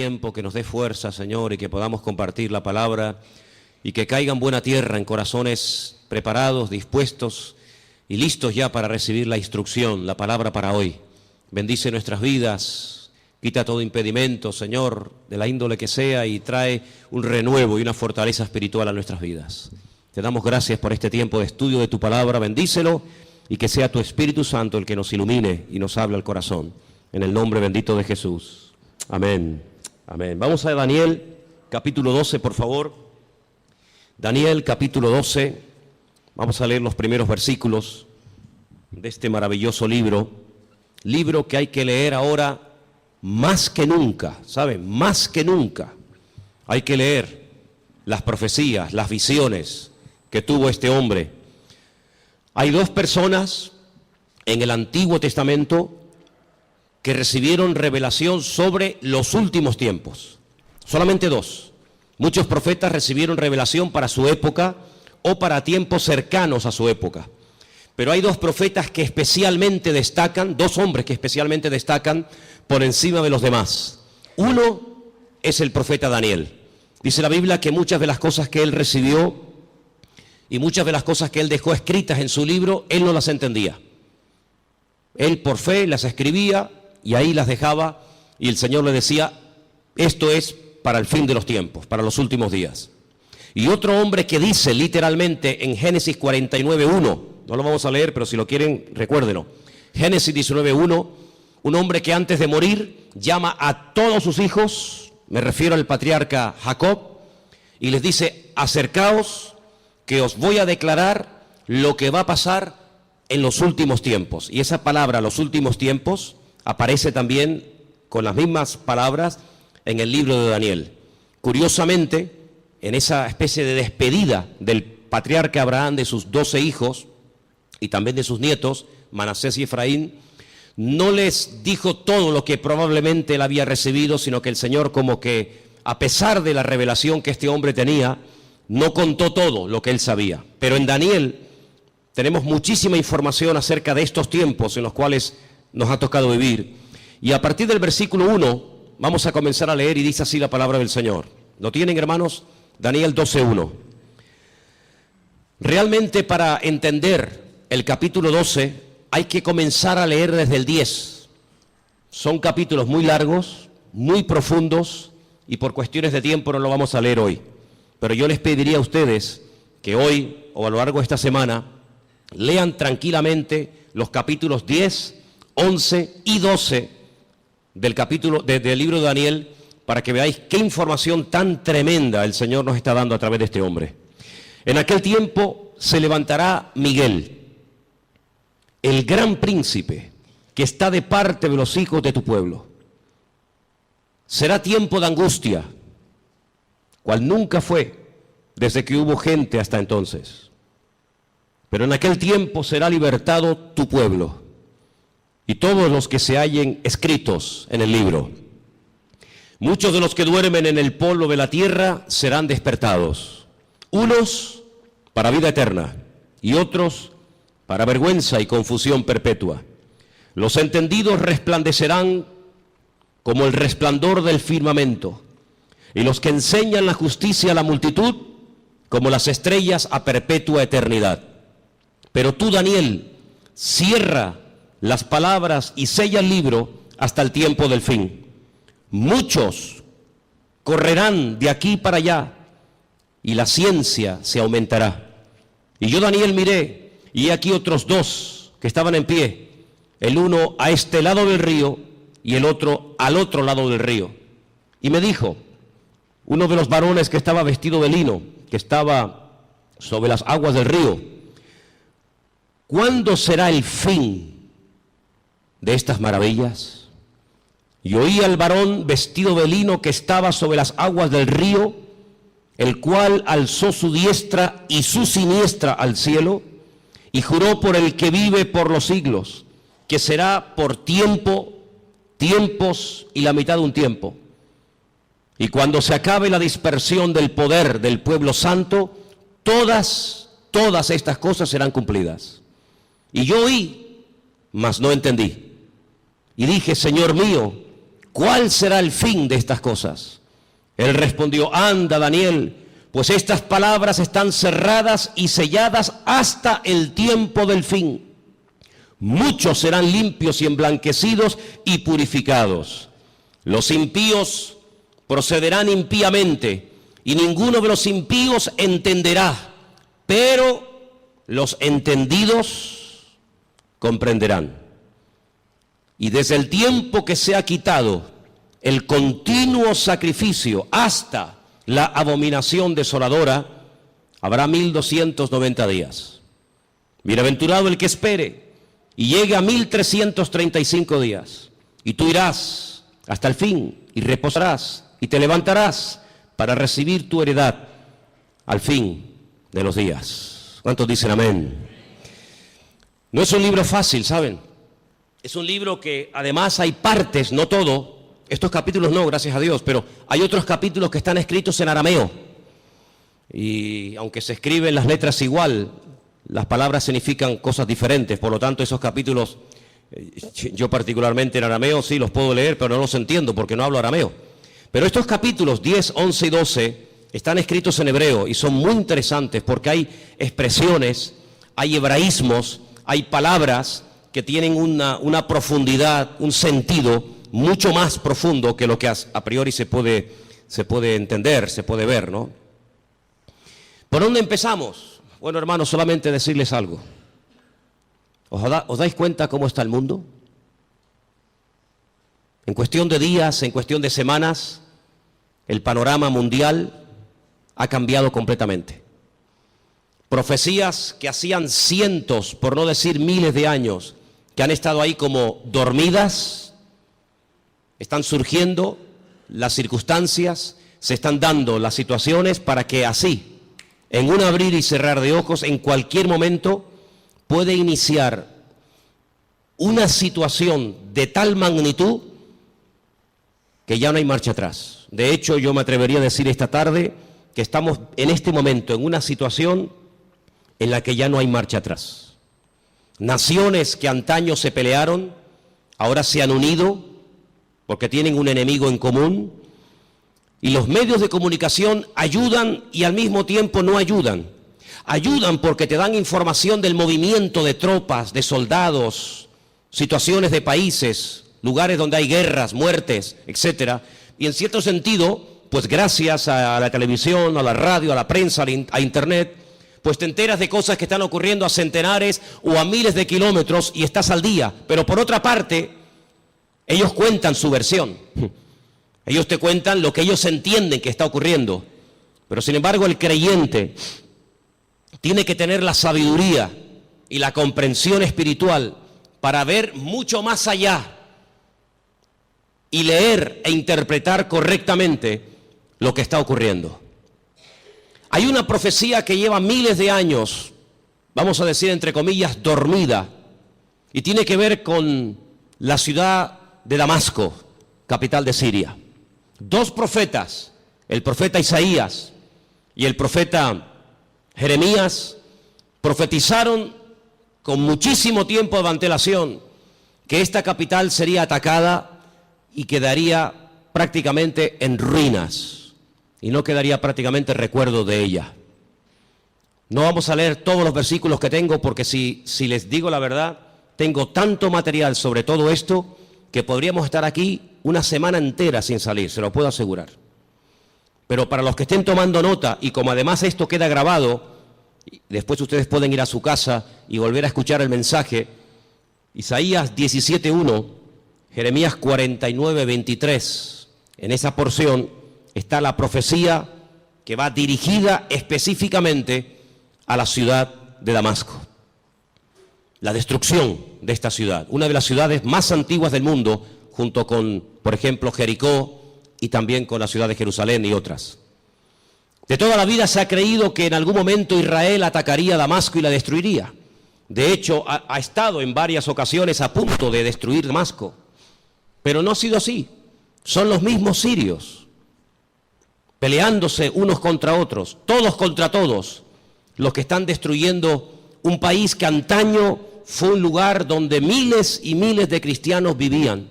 Tiempo que nos dé fuerza, Señor, y que podamos compartir la palabra y que caiga en buena tierra, en corazones preparados, dispuestos y listos ya para recibir la instrucción, la palabra para hoy. Bendice nuestras vidas, quita todo impedimento, Señor, de la índole que sea, y trae un renuevo y una fortaleza espiritual a nuestras vidas. Te damos gracias por este tiempo de estudio de tu palabra, bendícelo y que sea tu Espíritu Santo el que nos ilumine y nos hable al corazón. En el nombre bendito de Jesús. Amén. Amén. Vamos a Daniel, capítulo 12, por favor. Daniel, capítulo 12. Vamos a leer los primeros versículos de este maravilloso libro. Libro que hay que leer ahora más que nunca, ¿saben? Más que nunca. Hay que leer las profecías, las visiones que tuvo este hombre. Hay dos personas en el Antiguo Testamento que recibieron revelación sobre los últimos tiempos. Solamente dos. Muchos profetas recibieron revelación para su época o para tiempos cercanos a su época. Pero hay dos profetas que especialmente destacan, dos hombres que especialmente destacan por encima de los demás. Uno es el profeta Daniel. Dice la Biblia que muchas de las cosas que él recibió y muchas de las cosas que él dejó escritas en su libro, él no las entendía. Él por fe las escribía y ahí las dejaba, y el Señor le decía, esto es para el fin de los tiempos, para los últimos días. Y otro hombre que dice literalmente en Génesis 49:1, no lo vamos a leer, pero si lo quieren, recuérdenlo. Génesis 19:1, un hombre que antes de morir llama a todos sus hijos, me refiero al patriarca Jacob, y les dice, acercaos, que os voy a declarar lo que va a pasar en los últimos tiempos. Y esa palabra, los últimos tiempos, aparece también con las mismas palabras en el libro de Daniel. Curiosamente, en esa especie de despedida del patriarca Abraham de sus 12 hijos y también de sus nietos, Manasés y Efraín, no les dijo todo lo que probablemente él había recibido, sino que el Señor, como que a pesar de la revelación que este hombre tenía, no contó todo lo que él sabía. Pero en Daniel tenemos muchísima información acerca de estos tiempos en los cuales nos ha tocado vivir. Y a partir del versículo 1 vamos a comenzar a leer, y dice así la palabra del Señor. ¿Lo tienen, hermanos? Daniel 12:1. Realmente, para entender el capítulo 12 hay que comenzar a leer desde el 10. Son capítulos muy largos, muy profundos, y por cuestiones de tiempo no lo vamos a leer hoy. Pero yo les pediría a ustedes que hoy o a lo largo de esta semana lean tranquilamente los capítulos 10, 11 y 12 del libro de Daniel, para que veáis qué información tan tremenda el Señor nos está dando a través de este hombre. En aquel tiempo se levantará Miguel, el gran príncipe, que está de parte de los hijos de tu pueblo. Será tiempo de angustia, cual nunca fue desde que hubo gente hasta entonces. Pero en aquel tiempo será libertado tu pueblo y todos los que se hallen escritos en el libro. Muchos de los que duermen en el polvo de la tierra serán despertados, unos para vida eterna y otros para vergüenza y confusión perpetua. Los entendidos resplandecerán como el resplandor del firmamento, y los que enseñan la justicia a la multitud como las estrellas a perpetua eternidad. Pero tú, Daniel, cierra las palabras y sella el libro hasta el tiempo del fin. Muchos correrán de aquí para allá y la ciencia se aumentará. Y yo, Daniel, miré, y he aquí otros dos que estaban en pie, el uno a este lado del río y el otro al otro lado del río. Y me dijo uno de los varones que estaba vestido de lino, que estaba sobre las aguas del río, ¿cuándo será el fin de estas maravillas? Y oí al varón vestido de lino que estaba sobre las aguas del río, el cual alzó su diestra y su siniestra al cielo, y juró por el que vive por los siglos, que será por tiempo, tiempos y la mitad de un tiempo. Y cuando se acabe la dispersión del poder del pueblo santo, todas estas cosas serán cumplidas. Y yo oí, mas no entendí. Y dije, Señor mío, ¿cuál será el fin de estas cosas? Él respondió, anda, Daniel, pues estas palabras están cerradas y selladas hasta el tiempo del fin. Muchos serán limpios y emblanquecidos y purificados. Los impíos procederán impíamente, y ninguno de los impíos entenderá, pero los entendidos comprenderán. Y desde el tiempo que se ha quitado el continuo sacrificio hasta la abominación desoladora, habrá 1290 días. Bienaventurado el que espere y llegue a 1335 días. Y tú irás hasta el fin y reposarás y te levantarás para recibir tu heredad al fin de los días. ¿Cuántos dicen amén? No es un libro fácil, ¿saben? Es un libro que además hay partes, no todo. Estos capítulos no, gracias a Dios, pero hay otros capítulos que están escritos en arameo. Y aunque se escriben las letras igual, las palabras significan cosas diferentes. Por lo tanto, esos capítulos, yo particularmente en arameo sí los puedo leer, pero no los entiendo porque no hablo arameo. Pero estos capítulos 10, 11 y 12 están escritos en hebreo y son muy interesantes porque hay expresiones, hay hebraísmos, hay palabras que tienen una profundidad, un sentido mucho más profundo que lo que a priori se puede entender, se puede ver, ¿no? ¿Por dónde empezamos? Bueno, hermanos, solamente decirles algo. ¿Os dais cuenta cómo está el mundo? En cuestión de días, en cuestión de semanas, el panorama mundial ha cambiado completamente. Profecías que hacían cientos, por no decir miles de años, que han estado ahí como dormidas, están surgiendo las circunstancias, se están dando las situaciones para que así, en un abrir y cerrar de ojos, en cualquier momento, puede iniciar una situación de tal magnitud que ya no hay marcha atrás. De hecho, yo me atrevería a decir esta tarde que estamos en este momento en una situación en la que ya no hay marcha atrás. Naciones que antaño se pelearon, ahora se han unido porque tienen un enemigo en común, y los medios de comunicación ayudan y al mismo tiempo no ayudan. Ayudan porque te dan información del movimiento de tropas, de soldados, situaciones de países, lugares donde hay guerras, muertes, etcétera. Y en cierto sentido, pues gracias a la televisión, a la radio, a la prensa, a internet, pues te enteras de cosas que están ocurriendo a centenares o a miles de kilómetros y estás al día. Pero por otra parte, ellos cuentan su versión. Ellos te cuentan lo que ellos entienden que está ocurriendo. Pero sin embargo, el creyente tiene que tener la sabiduría y la comprensión espiritual para ver mucho más allá y leer e interpretar correctamente lo que está ocurriendo. Hay una profecía que lleva miles de años, vamos a decir entre comillas, dormida, y tiene que ver con la ciudad de Damasco, capital de Siria. Dos profetas, el profeta Isaías y el profeta Jeremías, profetizaron con muchísimo tiempo de antelación que esta capital sería atacada y quedaría prácticamente en ruinas. Y no quedaría prácticamente recuerdo de ella. No vamos a leer todos los versículos que tengo porque si les digo la verdad, tengo tanto material sobre todo esto que podríamos estar aquí una semana entera sin salir, se lo puedo asegurar. Pero para los que estén tomando nota, y como además esto queda grabado, después ustedes pueden ir a su casa y volver a escuchar el mensaje, Isaías 17:1, Jeremías 49:23, en esa porción está la profecía que va dirigida específicamente a la ciudad de Damasco. La destrucción de esta ciudad, una de las ciudades más antiguas del mundo, junto con, por ejemplo, Jericó y también con la ciudad de Jerusalén y otras. De toda la vida se ha creído que en algún momento Israel atacaría Damasco y la destruiría. De hecho, ha estado en varias ocasiones a punto de destruir Damasco. Pero no ha sido así. Son los mismos sirios, peleándose unos contra otros, todos contra todos, los que están destruyendo un país que antaño fue un lugar donde miles y miles de cristianos vivían.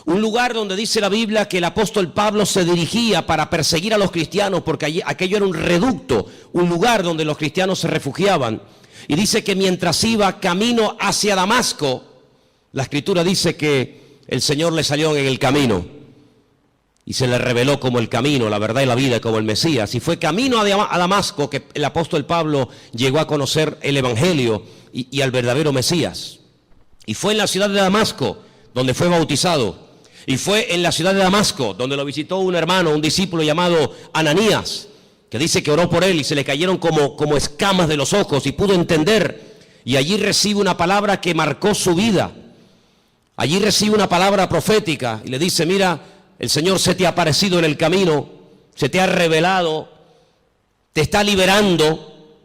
Un lugar donde dice la Biblia que el apóstol Pablo se dirigía para perseguir a los cristianos, porque aquello era un reducto, un lugar donde los cristianos se refugiaban. Y dice que mientras iba camino hacia Damasco, la Escritura dice que el Señor le salió en el camino y se le reveló como el camino, la verdad y la vida, como el Mesías. Y fue camino a Damasco que el apóstol Pablo llegó a conocer el Evangelio y al verdadero Mesías. Y fue en la ciudad de Damasco donde fue bautizado. Y fue en la ciudad de Damasco donde lo visitó un hermano, un discípulo llamado Ananías, que dice que oró por él y se le cayeron como escamas de los ojos y pudo entender. Y allí recibe una palabra que marcó su vida. Allí recibe una palabra profética y le dice: mira, el Señor se te ha aparecido en el camino, se te ha revelado, te está liberando.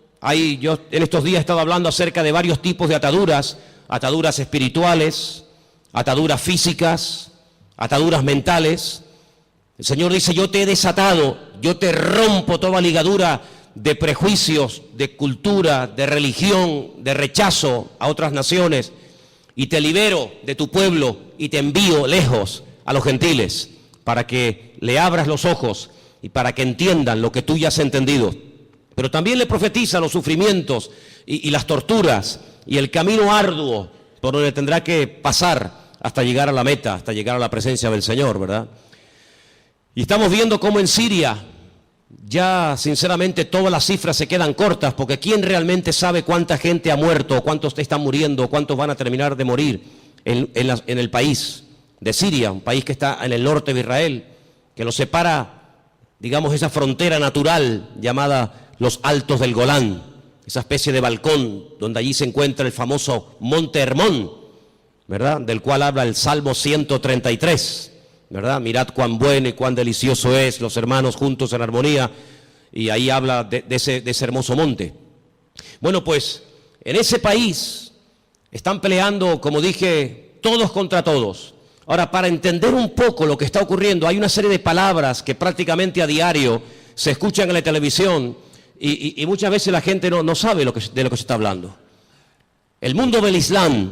Yo en estos días he estado hablando acerca de varios tipos de ataduras, ataduras espirituales, ataduras físicas, ataduras mentales. El Señor dice: yo te he desatado, yo te rompo toda ligadura de prejuicios, de cultura, de religión, de rechazo a otras naciones, y te libero de tu pueblo y te envío lejos a los gentiles para que le abras los ojos y para que entiendan lo que tú ya has entendido. Pero también le profetiza los sufrimientos y las torturas y el camino arduo por donde tendrá que pasar hasta llegar a la meta, hasta llegar a la presencia del Señor, ¿verdad? Y estamos viendo cómo en Siria ya sinceramente todas las cifras se quedan cortas, porque ¿quién realmente sabe cuánta gente ha muerto, cuántos están muriendo, cuántos van a terminar de morir en el país de Siria, un país que está en el norte de Israel, que lo separa, digamos, esa frontera natural llamada los Altos del Golán, esa especie de balcón donde allí se encuentra el famoso Monte Hermón, ¿verdad?, del cual habla el Salmo 133, ¿verdad? Mirad cuán bueno y cuán delicioso es los hermanos juntos en armonía, y ahí habla de ese hermoso monte. Bueno, pues en ese país están peleando, como dije, todos contra todos. Ahora, para entender un poco lo que está ocurriendo, hay una serie de palabras que prácticamente a diario se escuchan en la televisión y muchas veces la gente no sabe de lo que se está hablando. El mundo del Islam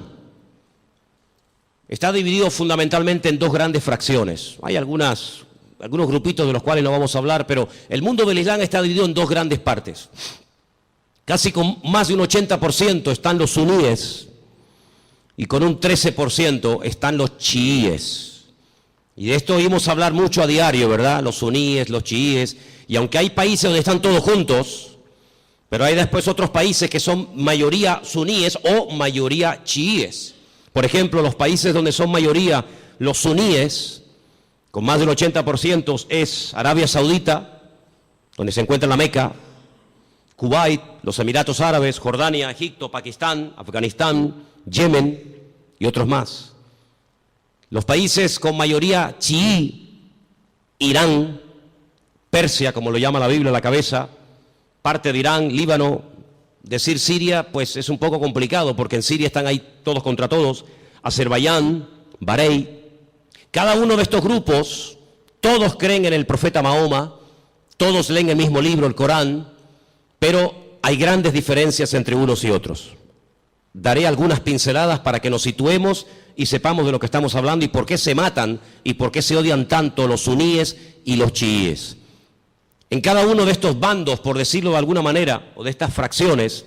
está dividido fundamentalmente en dos grandes fracciones. Hay algunos grupitos de los cuales no vamos a hablar, pero el mundo del Islam está dividido en dos grandes partes. Casi con más de un 80% están los suníes y con un 13% están los chiíes. Y de esto oímos hablar mucho a diario, ¿verdad? Los suníes, los chiíes. Y aunque hay países donde están todos juntos, pero hay después otros países que son mayoría suníes o mayoría chiíes. Por ejemplo, los países donde son mayoría los suníes, con más del 80%, es Arabia Saudita, donde se encuentra la Meca, Kuwait, los Emiratos Árabes, Jordania, Egipto, Pakistán, Afganistán, Yemen y otros más. Los países con mayoría chií, Irán, Persia, como lo llama la Biblia, la cabeza, parte de Irán, Líbano. Decir Siria, pues es un poco complicado, porque en Siria están ahí todos contra todos, Azerbaiyán, Bahrein. Cada uno de estos grupos, todos creen en el profeta Mahoma, todos leen el mismo libro, el Corán, pero hay grandes diferencias entre unos y otros. Daré algunas pinceladas para que nos situemos y sepamos de lo que estamos hablando y por qué se matan y por qué se odian tanto los suníes y los chiíes. En cada uno de estos bandos, por decirlo de alguna manera, o de estas fracciones,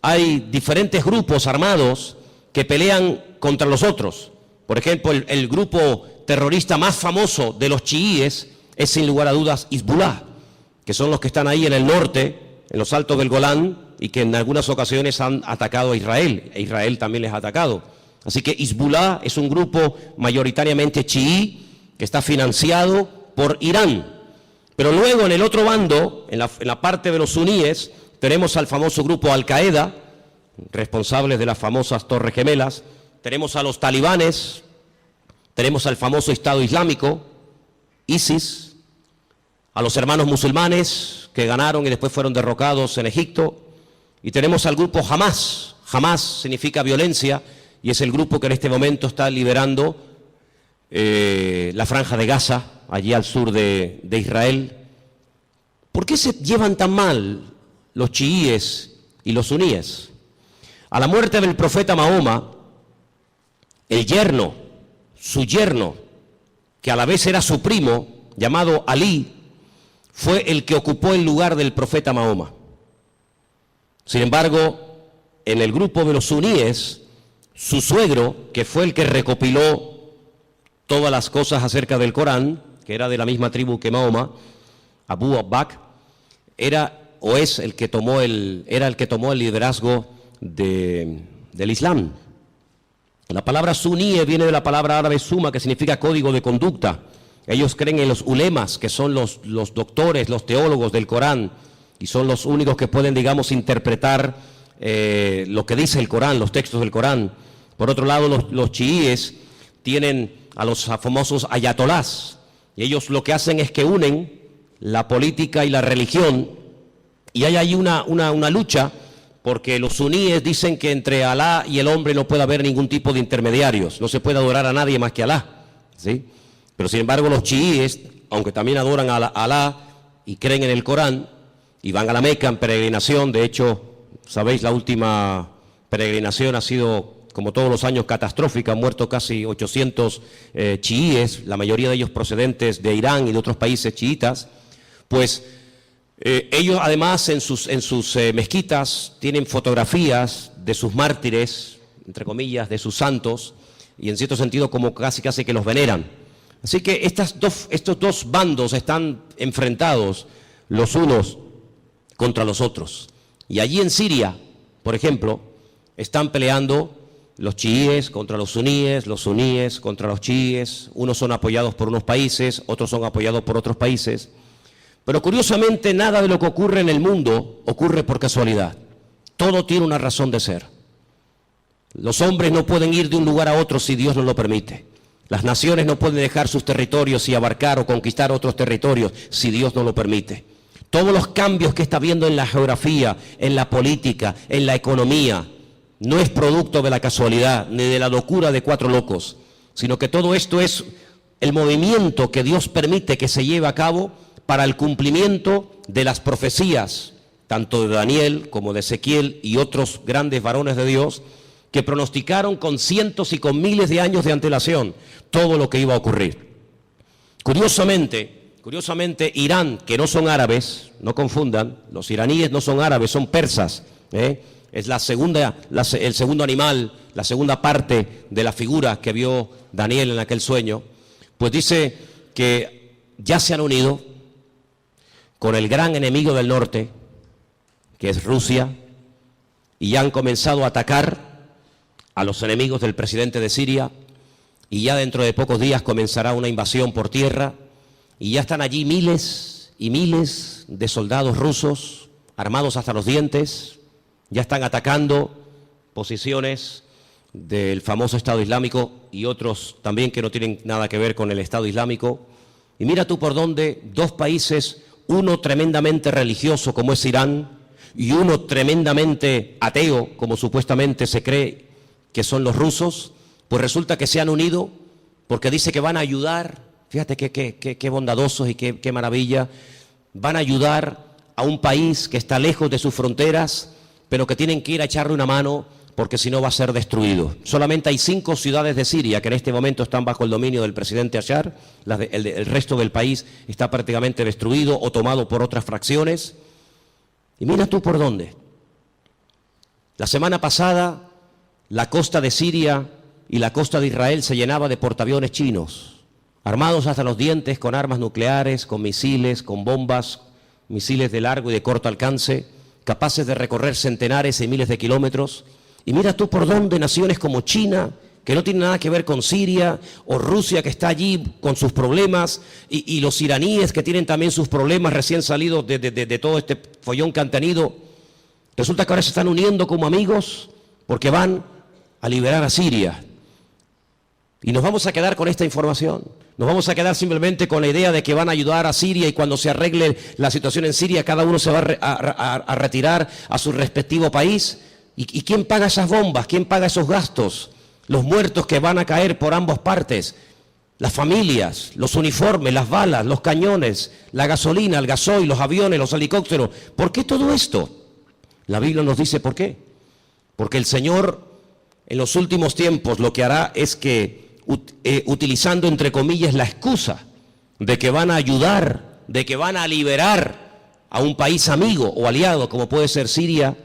hay diferentes grupos armados que pelean contra los otros. Por ejemplo, el grupo terrorista más famoso de los chiíes es sin lugar a dudas Hezbollah, que son los que están ahí en el norte, en los Altos del Golán, y que en algunas ocasiones han atacado a Israel, e Israel también les ha atacado. Así que Hezbollah es un grupo mayoritariamente chií que está financiado por Irán. Pero luego en el otro bando, en la parte de los suníes, tenemos al famoso grupo Al-Qaeda, responsables de las famosas Torres Gemelas, tenemos a los talibanes, tenemos al famoso Estado Islámico, ISIS, a los hermanos musulmanes que ganaron y después fueron derrocados en Egipto, y tenemos al grupo Hamas. Hamas significa violencia y es el grupo que en este momento está liberando la Franja de Gaza, allí al sur de Israel. ¿Por qué se llevan tan mal los chiíes y los suníes? A la muerte del profeta Mahoma, su yerno, que a la vez era su primo, llamado Alí, fue el que ocupó el lugar del profeta Mahoma. Sin embargo, en el grupo de los suníes, su suegro, que fue el que recopiló todas las cosas acerca del Corán, que era de la misma tribu que Mahoma, Abu Bakr, era el que tomó el liderazgo del Islam. La palabra suní viene de la palabra árabe suma, que significa código de conducta. Ellos creen en los ulemas, que son los doctores, los teólogos del Corán, y son los únicos que pueden, digamos, interpretar lo que dice el Corán, los textos del Corán. Por otro lado, los chiíes tienen a los famosos ayatolás, y ellos lo que hacen es que unen la política y la religión, y hay ahí una lucha, porque los suníes dicen que entre Alá y el hombre no puede haber ningún tipo de intermediarios, no se puede adorar a nadie más que a Alá, ¿sí? Pero sin embargo los chiíes, aunque también adoran a Alá y creen en el Corán, y van a la Meca en peregrinación, de hecho, sabéis, la última peregrinación ha sido, como todos los años, catastrófica, han muerto casi 800 chiíes, la mayoría de ellos procedentes de Irán y de otros países chiitas, pues ellos además en sus mezquitas tienen fotografías de sus mártires, entre comillas, de sus santos, y en cierto sentido como casi que los veneran. Así que estos dos bandos están enfrentados los unos contra los otros. Y allí en Siria, por ejemplo, están peleando los chiíes contra los suníes contra los chiíes. Unos son apoyados por unos países, otros son apoyados por otros países. Pero curiosamente nada de lo que ocurre en el mundo ocurre por casualidad. Todo tiene una razón de ser. Los hombres no pueden ir de un lugar a otro si Dios no lo permite. Las naciones no pueden dejar sus territorios y abarcar o conquistar otros territorios si Dios no lo permite. Todos los cambios que está habiendo en la geografía, en la política, en la economía, no es producto de la casualidad ni de la locura de cuatro locos, sino que todo esto es el movimiento que Dios permite que se lleve a cabo para el cumplimiento de las profecías, tanto de Daniel como de Ezequiel y otros grandes varones de Dios, que pronosticaron con cientos y con miles de años de antelación todo lo que iba a ocurrir. Curiosamente, Irán, que no son árabes, no confundan, los iraníes no son árabes, son persas, es el segundo animal, la segunda parte de la figura que vio Daniel en aquel sueño, pues dice que ya se han unido con el gran enemigo del norte, que es Rusia, y ya han comenzado a atacar a los enemigos del presidente de Siria, y ya dentro de pocos días comenzará una invasión por tierra, y ya están allí miles y miles de soldados rusos, armados hasta los dientes, ya están atacando posiciones del famoso Estado Islámico y otros también que no tienen nada que ver con el Estado Islámico. Y mira tú por dónde dos países, uno tremendamente religioso como es Irán, y uno tremendamente ateo, como supuestamente se cree que son los rusos, pues resulta que se han unido porque dice que van a ayudar, fíjate qué bondadosos y qué maravilla, van a ayudar a un país que está lejos de sus fronteras, pero que tienen que ir a echarle una mano porque si no va a ser destruido. Solamente hay 5 ciudades de Siria que en este momento están bajo el dominio del presidente Ashar, el resto del país está prácticamente destruido o tomado por otras fracciones. Y mira tú por dónde. La semana pasada la costa de Siria y la costa de Israel se llenaba de portaaviones chinos, armados hasta los dientes con armas nucleares, con misiles, con bombas, misiles de largo y de corto alcance, capaces de recorrer centenares y miles de kilómetros. Y mira tú por dónde naciones como China, que no tiene nada que ver con Siria, o Rusia, que está allí con sus problemas, y los iraníes, que tienen también sus problemas recién salidos de todo este follón que han tenido, resulta que ahora se están uniendo como amigos porque van a liberar a Siria. Y nos vamos a quedar con esta información, nos vamos a quedar simplemente con la idea de que van a ayudar a Siria y cuando se arregle la situación en Siria cada uno se va a retirar a su respectivo país. ¿Y quién paga esas bombas? ¿Quién paga esos gastos? Los muertos que van a caer por ambas partes, las familias, los uniformes, las balas, los cañones, la gasolina, el gasoil, los aviones, los helicópteros. ¿Por qué todo esto? La Biblia nos dice por qué. Porque el Señor en los últimos tiempos lo que hará es que utilizando entre comillas la excusa de que van a ayudar, de que van a liberar a un país amigo o aliado como puede ser Siria,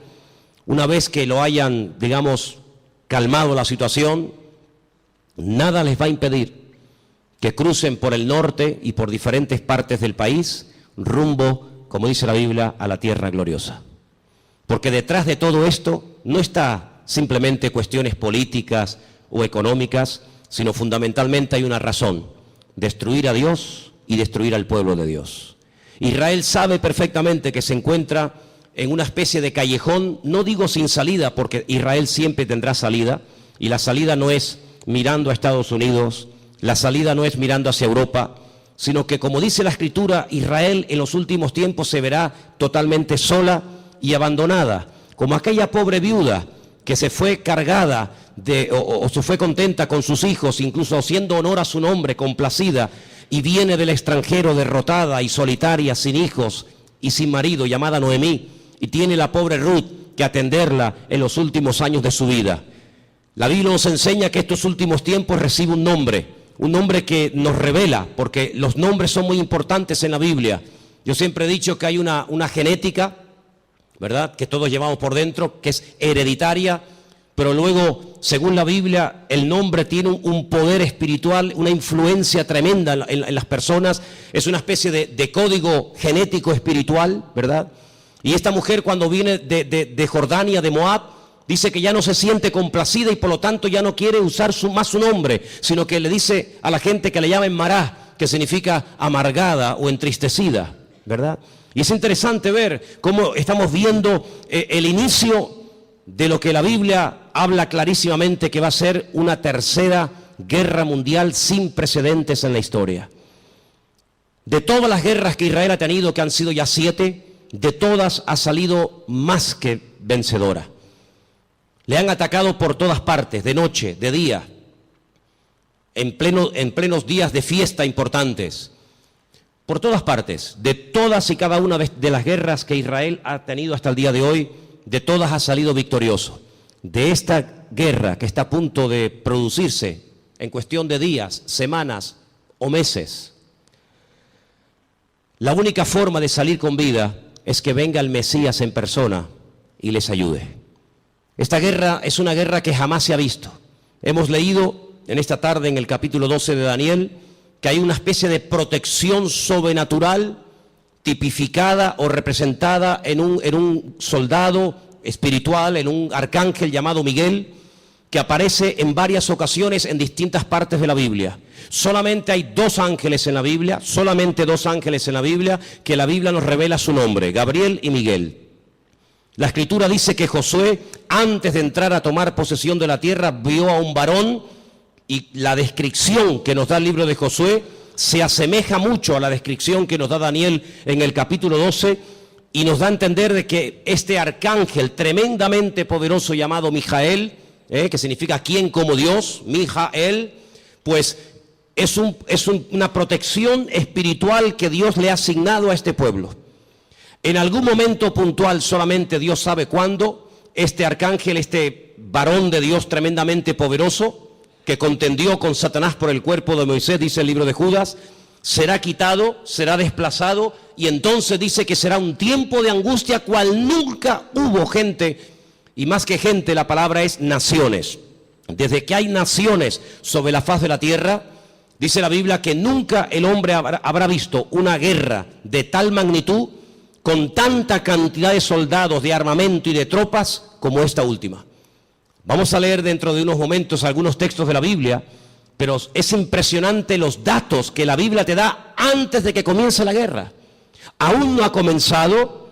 una vez que lo hayan, digamos, calmado la situación, nada les va a impedir que crucen por el norte y por diferentes partes del país rumbo, como dice la Biblia, a la tierra gloriosa. Porque detrás de todo esto no está simplemente cuestiones políticas o económicas, sino fundamentalmente hay una razón: destruir a Dios y destruir al pueblo de Dios. Israel sabe perfectamente que se encuentra en una especie de callejón, no digo sin salida, porque Israel siempre tendrá salida, y la salida no es mirando a Estados Unidos, la salida no es mirando hacia Europa, sino que, como dice la Escritura, Israel en los últimos tiempos se verá totalmente sola y abandonada, como aquella pobre viuda que se fue cargada o se fue contenta con sus hijos, incluso haciendo honor a su nombre, complacida, y viene del extranjero derrotada y solitaria, sin hijos y sin marido, llamada Noemí, y tiene la pobre Ruth que atenderla en los últimos años de su vida. La Biblia nos enseña que estos últimos tiempos recibe un nombre que nos revela, porque los nombres son muy importantes en la Biblia. Yo siempre he dicho que hay una genética, ¿verdad?, que todos llevamos por dentro, que es hereditaria, pero luego, según la Biblia, el nombre tiene un poder espiritual, una influencia tremenda en las personas. Es una especie de código genético espiritual, ¿verdad? Y esta mujer, cuando viene de Jordania, de Moab, dice que ya no se siente complacida y por lo tanto ya no quiere usar más su nombre, sino que le dice a la gente que le llamen Mará, que significa amargada o entristecida, ¿verdad? Y es interesante ver cómo estamos viendo el inicio de lo que la Biblia habla clarísimamente, que va a ser una tercera guerra mundial sin precedentes en la historia. De todas las guerras que Israel ha tenido, que han sido ya 7, de todas ha salido más que vencedora. Le han atacado por todas partes, de noche, de día, en plenos días de fiesta importantes, por todas partes. De todas y cada una de las guerras que Israel ha tenido hasta el día de hoy, de todas ha salido victorioso. De esta guerra que está a punto de producirse en cuestión de días, semanas o meses, la única forma de salir con vida es que venga el Mesías en persona y les ayude. Esta guerra es una guerra que jamás se ha visto. Hemos leído en esta tarde en el capítulo 12 de Daniel que hay una especie de protección sobrenatural tipificada o representada en un soldado espiritual, en un arcángel llamado Miguel, que aparece en varias ocasiones en distintas partes de la Biblia. Solamente hay 2 ángeles en la Biblia, solamente 2 ángeles en la Biblia, que la Biblia nos revela su nombre: Gabriel y Miguel. La Escritura dice que Josué, antes de entrar a tomar posesión de la tierra, vio a un varón, y la descripción que nos da el libro de Josué se asemeja mucho a la descripción que nos da Daniel en el capítulo 12, y nos da a entender de que este arcángel tremendamente poderoso llamado Mijael, que significa quien como Dios, Mijael, pues es una protección espiritual que Dios le ha asignado a este pueblo. En algún momento puntual, solamente Dios sabe cuándo, este arcángel, este varón de Dios tremendamente poderoso, que contendió con Satanás por el cuerpo de Moisés, dice el libro de Judas, será quitado, será desplazado, y entonces dice que será un tiempo de angustia cual nunca hubo gente, y más que gente, la palabra es naciones. Desde que hay naciones sobre la faz de la tierra, dice la Biblia que nunca el hombre habrá visto una guerra de tal magnitud, con tanta cantidad de soldados, de armamento y de tropas como esta última. Vamos a leer dentro de unos momentos algunos textos de la Biblia, pero es impresionante los datos que la Biblia te da antes de que comience la guerra. Aún no ha comenzado,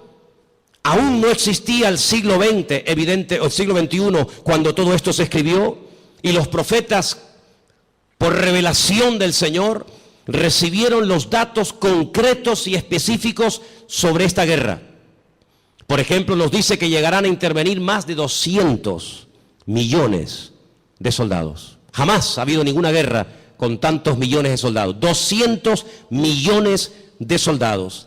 aún no existía el siglo XX, o el siglo XXI, cuando todo esto se escribió, y los profetas, por revelación del Señor, recibieron los datos concretos y específicos sobre esta guerra. Por ejemplo, nos dice que llegarán a intervenir más de 200 millones de soldados. Jamás ha habido ninguna guerra con tantos millones de soldados. 200 millones de soldados.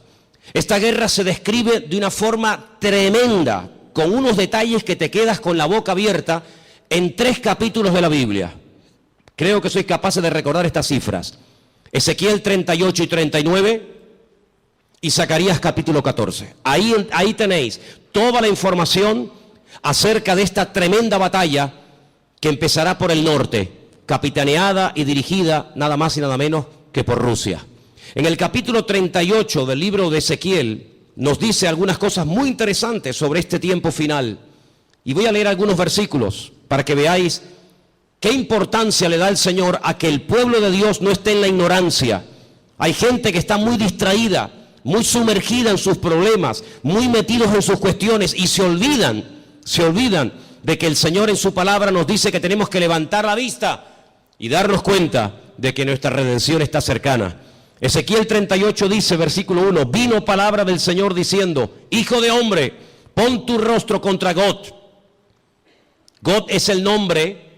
Esta guerra se describe de una forma tremenda, con unos detalles que te quedas con la boca abierta en 3 capítulos de la Biblia. Creo que sois capaces de recordar estas cifras. Ezequiel 38 y 39 y Zacarías capítulo 14. Ahí tenéis toda la información acerca de esta tremenda batalla que empezará por el norte, capitaneada y dirigida nada más y nada menos que por Rusia. En el capítulo 38 del libro de Ezequiel nos dice algunas cosas muy interesantes sobre este tiempo final. Y voy a leer algunos versículos para que veáis qué importancia le da el Señor a que el pueblo de Dios no esté en la ignorancia. Hay gente que está muy distraída, muy sumergida en sus problemas, muy metidos en sus cuestiones y se olvidan de que el Señor en su palabra nos dice que tenemos que levantar la vista y darnos cuenta de que nuestra redención está cercana. Ezequiel 38 dice, versículo 1, vino palabra del Señor diciendo, hijo de hombre, pon tu rostro contra Gog. Gog es el nombre,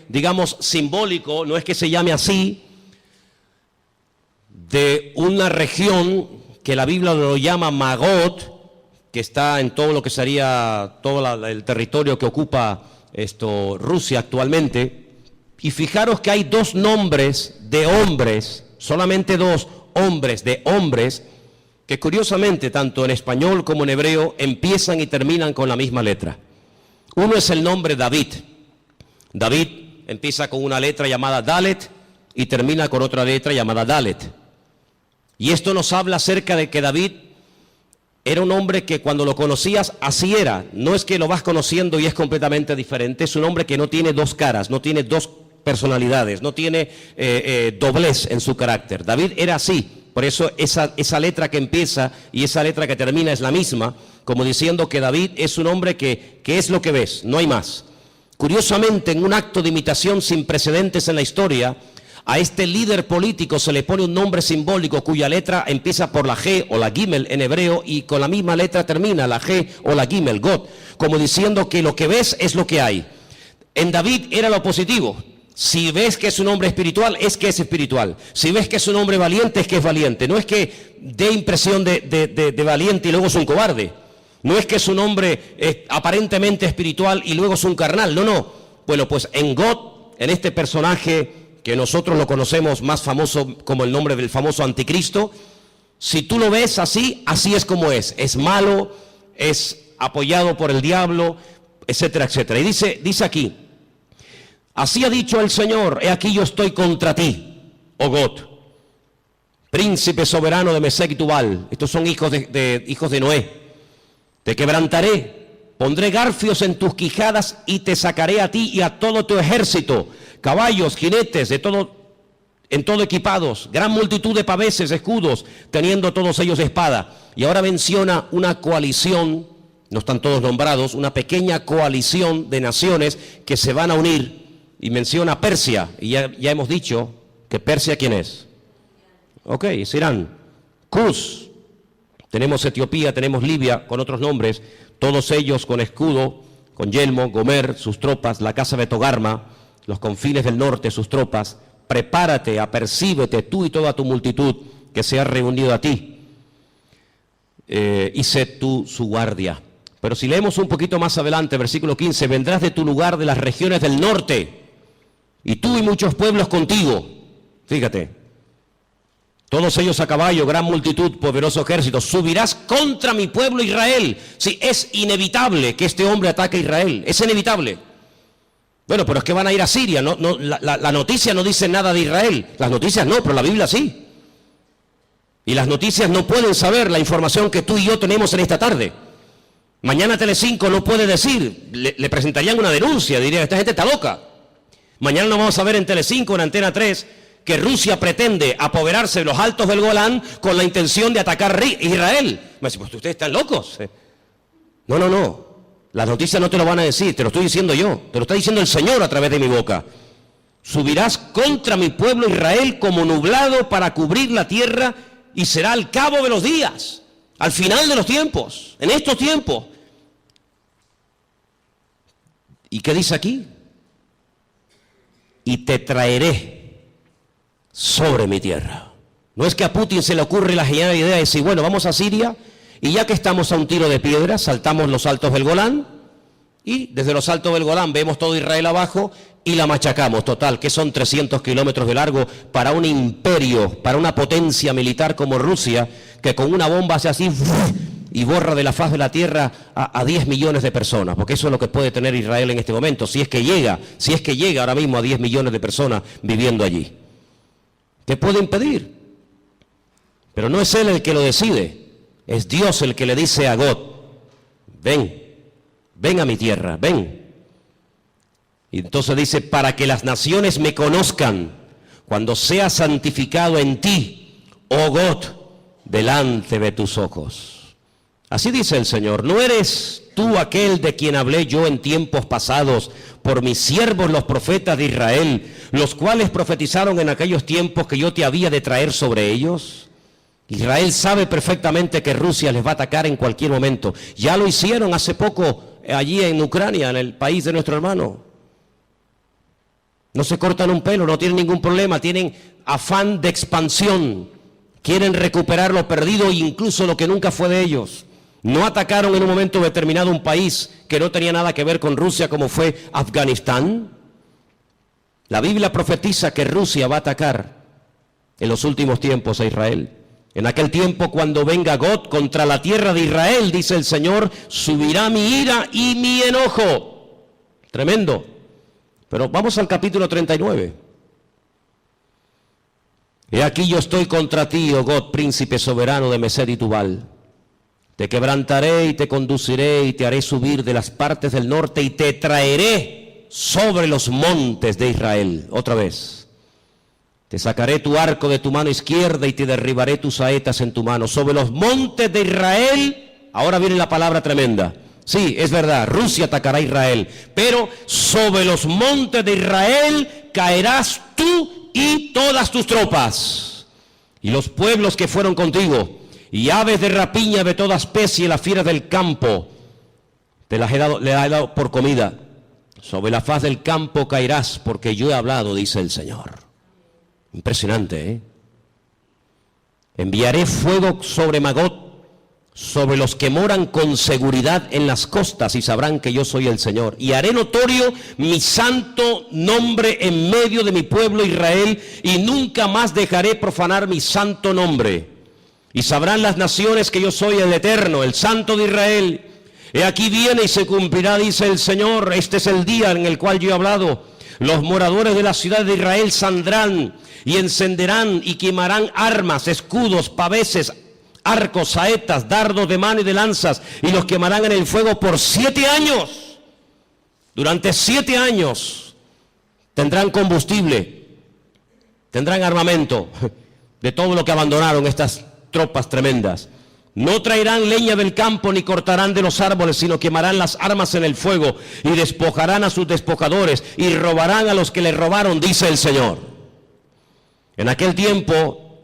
digamos, simbólico, no es que se llame así, de una región que la Biblia lo llama Magot, que está en todo lo que sería todo el territorio que ocupa Rusia actualmente. Y fijaros que hay dos nombres de hombres, solamente dos hombres de hombres, que curiosamente tanto en español como en hebreo empiezan y terminan con la misma letra. Uno es el nombre David. David empieza con una letra llamada Dalet y termina con otra letra llamada Dalet. Y esto nos habla acerca de que David era un hombre que cuando lo conocías así era. No es que lo vas conociendo y es completamente diferente. Es un hombre que no tiene dos caras, no tiene dos personalidades, no tiene doblez en su carácter. David era así. Por eso esa letra que empieza y esa letra que termina es la misma, como diciendo que David es un hombre que es lo que ves, no hay más. Curiosamente, en un acto de imitación sin precedentes en la historia, a este líder político se le pone un nombre simbólico cuya letra empieza por la G o la Gimel en hebreo y con la misma letra termina la G o la Gimel, God, como diciendo que lo que ves es lo que hay. En David era lo positivo. Si ves que es un hombre espiritual, es que es espiritual. Si ves que es un hombre valiente, es que es valiente. No es que dé impresión de valiente y luego es un cobarde. No es que es un hombre aparentemente espiritual y luego es un carnal. No. Bueno, pues en God, en este personaje que nosotros lo conocemos más famoso como el nombre del famoso anticristo, si tú lo ves así, así es como es. Es malo, es apoyado por el diablo, etcétera, etcétera. Y dice aquí, así ha dicho el Señor, he aquí yo estoy contra ti, oh God, príncipe soberano de Mesec y Tubal. Estos son hijos de Noé. Te quebrantaré, pondré garfios en tus quijadas y te sacaré a ti y a todo tu ejército, caballos, jinetes, en todo equipados, gran multitud de paveses, escudos, teniendo todos ellos espada. Y ahora menciona una coalición, no están todos nombrados, una pequeña coalición de naciones que se van a unir. Y menciona Persia, y ya hemos dicho que Persia, ¿quién es? Ok, es Irán. Cus, tenemos Etiopía, tenemos Libia, con otros nombres, todos ellos con escudo, con yelmo, Gomer, sus tropas, la casa de Togarma, los confines del norte, sus tropas. Prepárate, apercíbete tú y toda tu multitud que se ha reunido a ti, y sé tú su guardia. Pero si leemos un poquito más adelante, versículo 15, vendrás de tu lugar de las regiones del norte, y tú y muchos pueblos contigo. Fíjate, todos ellos a caballo, gran multitud, poderoso ejército. Subirás contra mi pueblo Israel. Sí, es inevitable que este hombre ataque a Israel, es inevitable. Bueno, pero es que van a ir a Siria. La noticia no dice nada de Israel. Las noticias no, pero la Biblia sí. Y las noticias no pueden saber la información que tú y yo tenemos en esta tarde. Mañana Telecinco no puede decir, le presentarían una denuncia, dirían, esta gente está loca. Mañana no vamos a ver en Telecinco, en Antena 3, que Rusia pretende apoderarse de los altos del Golán con la intención de atacar Israel. Me dice, pues ustedes están locos. No. Las noticias no te lo van a decir, te lo estoy diciendo yo, te lo está diciendo el Señor a través de mi boca. Subirás contra mi pueblo Israel como nublado para cubrir la tierra y será al cabo de los días, al final de los tiempos, en estos tiempos. ¿Y qué dice aquí? Y te traeré sobre mi tierra. No es que a Putin se le ocurre la genial idea de decir, bueno, vamos a Siria y ya que estamos a un tiro de piedra, saltamos los altos del Golán Y desde los altos del Golán vemos todo Israel abajo y la machacamos, total, que son 300 kilómetros de largo para un imperio, para una potencia militar como Rusia, que con una bomba hace así y borra de la faz de la tierra a 10 millones de personas, porque eso es lo que puede tener Israel en este momento, si es que llega ahora mismo a 10 millones de personas viviendo allí. ¿Qué puede impedir? Pero no es él el que lo decide, es Dios el que le dice a God, ven a mi tierra, ven. Y entonces dice, para que las naciones me conozcan, cuando sea santificado en ti, oh God, delante de tus ojos. Así dice el Señor, ¿no eres tú aquel de quien hablé yo en tiempos pasados por mis siervos los profetas de Israel, los cuales profetizaron en aquellos tiempos que yo te había de traer sobre ellos? Israel sabe perfectamente que Rusia les va a atacar en cualquier momento. Ya lo hicieron hace poco allí en Ucrania, en el país de nuestro hermano. No se cortan un pelo, no tienen ningún problema, tienen afán de expansión, quieren recuperar lo perdido e incluso lo que nunca fue de ellos. No atacaron en un momento determinado un país que no tenía nada que ver con Rusia, como fue Afganistán. La Biblia profetiza que Rusia va a atacar en los últimos tiempos a Israel. En aquel tiempo, cuando venga God contra la tierra de Israel, dice el Señor, subirá mi ira y mi enojo. Tremendo. Pero vamos al capítulo 39. He aquí yo estoy contra ti, oh God, príncipe soberano de Mesed y Tubal. Te quebrantaré y te conduciré y te haré subir de las partes del norte y te traeré sobre los montes de Israel. Otra vez. Te sacaré tu arco de tu mano izquierda y te derribaré tus saetas en tu mano. Sobre los montes de Israel, ahora viene la palabra tremenda. Sí, es verdad, Rusia atacará a Israel, pero sobre los montes de Israel caerás tú y todas tus tropas, y los pueblos que fueron contigo, y aves de rapiña de toda especie, las fieras del campo, le he dado por comida. Sobre la faz del campo caerás, porque yo he hablado, dice el Señor. Impresionante, ¿eh? Enviaré fuego sobre Magot, sobre los que moran con seguridad en las costas, y sabrán que yo soy el Señor. Y haré notorio mi santo nombre en medio de mi pueblo Israel, y nunca más dejaré profanar mi santo nombre. Y sabrán las naciones que yo soy el Eterno, el Santo de Israel. He aquí viene y se cumplirá, dice el Señor, este es el día en el cual yo he hablado. Los moradores de la ciudad de Israel saldrán y encenderán y quemarán armas, escudos, paveses, arcos, saetas, dardos de mano y de lanzas, y los quemarán en el fuego por 7 años. Durante 7 años tendrán combustible, tendrán armamento de todo lo que abandonaron estas tropas tremendas. No traerán leña del campo ni cortarán de los árboles, sino quemarán las armas en el fuego y despojarán a sus despojadores y robarán a los que les robaron, dice el Señor. En aquel tiempo,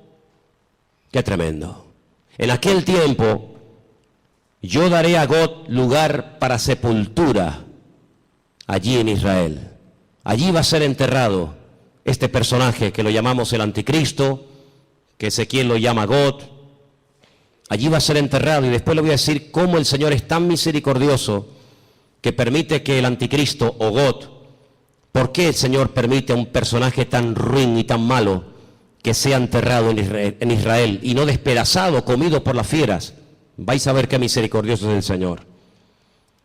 qué tremendo. En aquel tiempo, yo daré a God lugar para sepultura allí en Israel. Allí va a ser enterrado este personaje que lo llamamos el anticristo, que Ezequiel lo llama God. Allí va a ser enterrado, y después le voy a decir cómo el Señor es tan misericordioso que permite que el anticristo o God, ¿por qué el Señor permite a un personaje tan ruin y tan malo que sea enterrado en Israel y no despedazado, comido por las fieras? Vais a ver qué misericordioso es el Señor.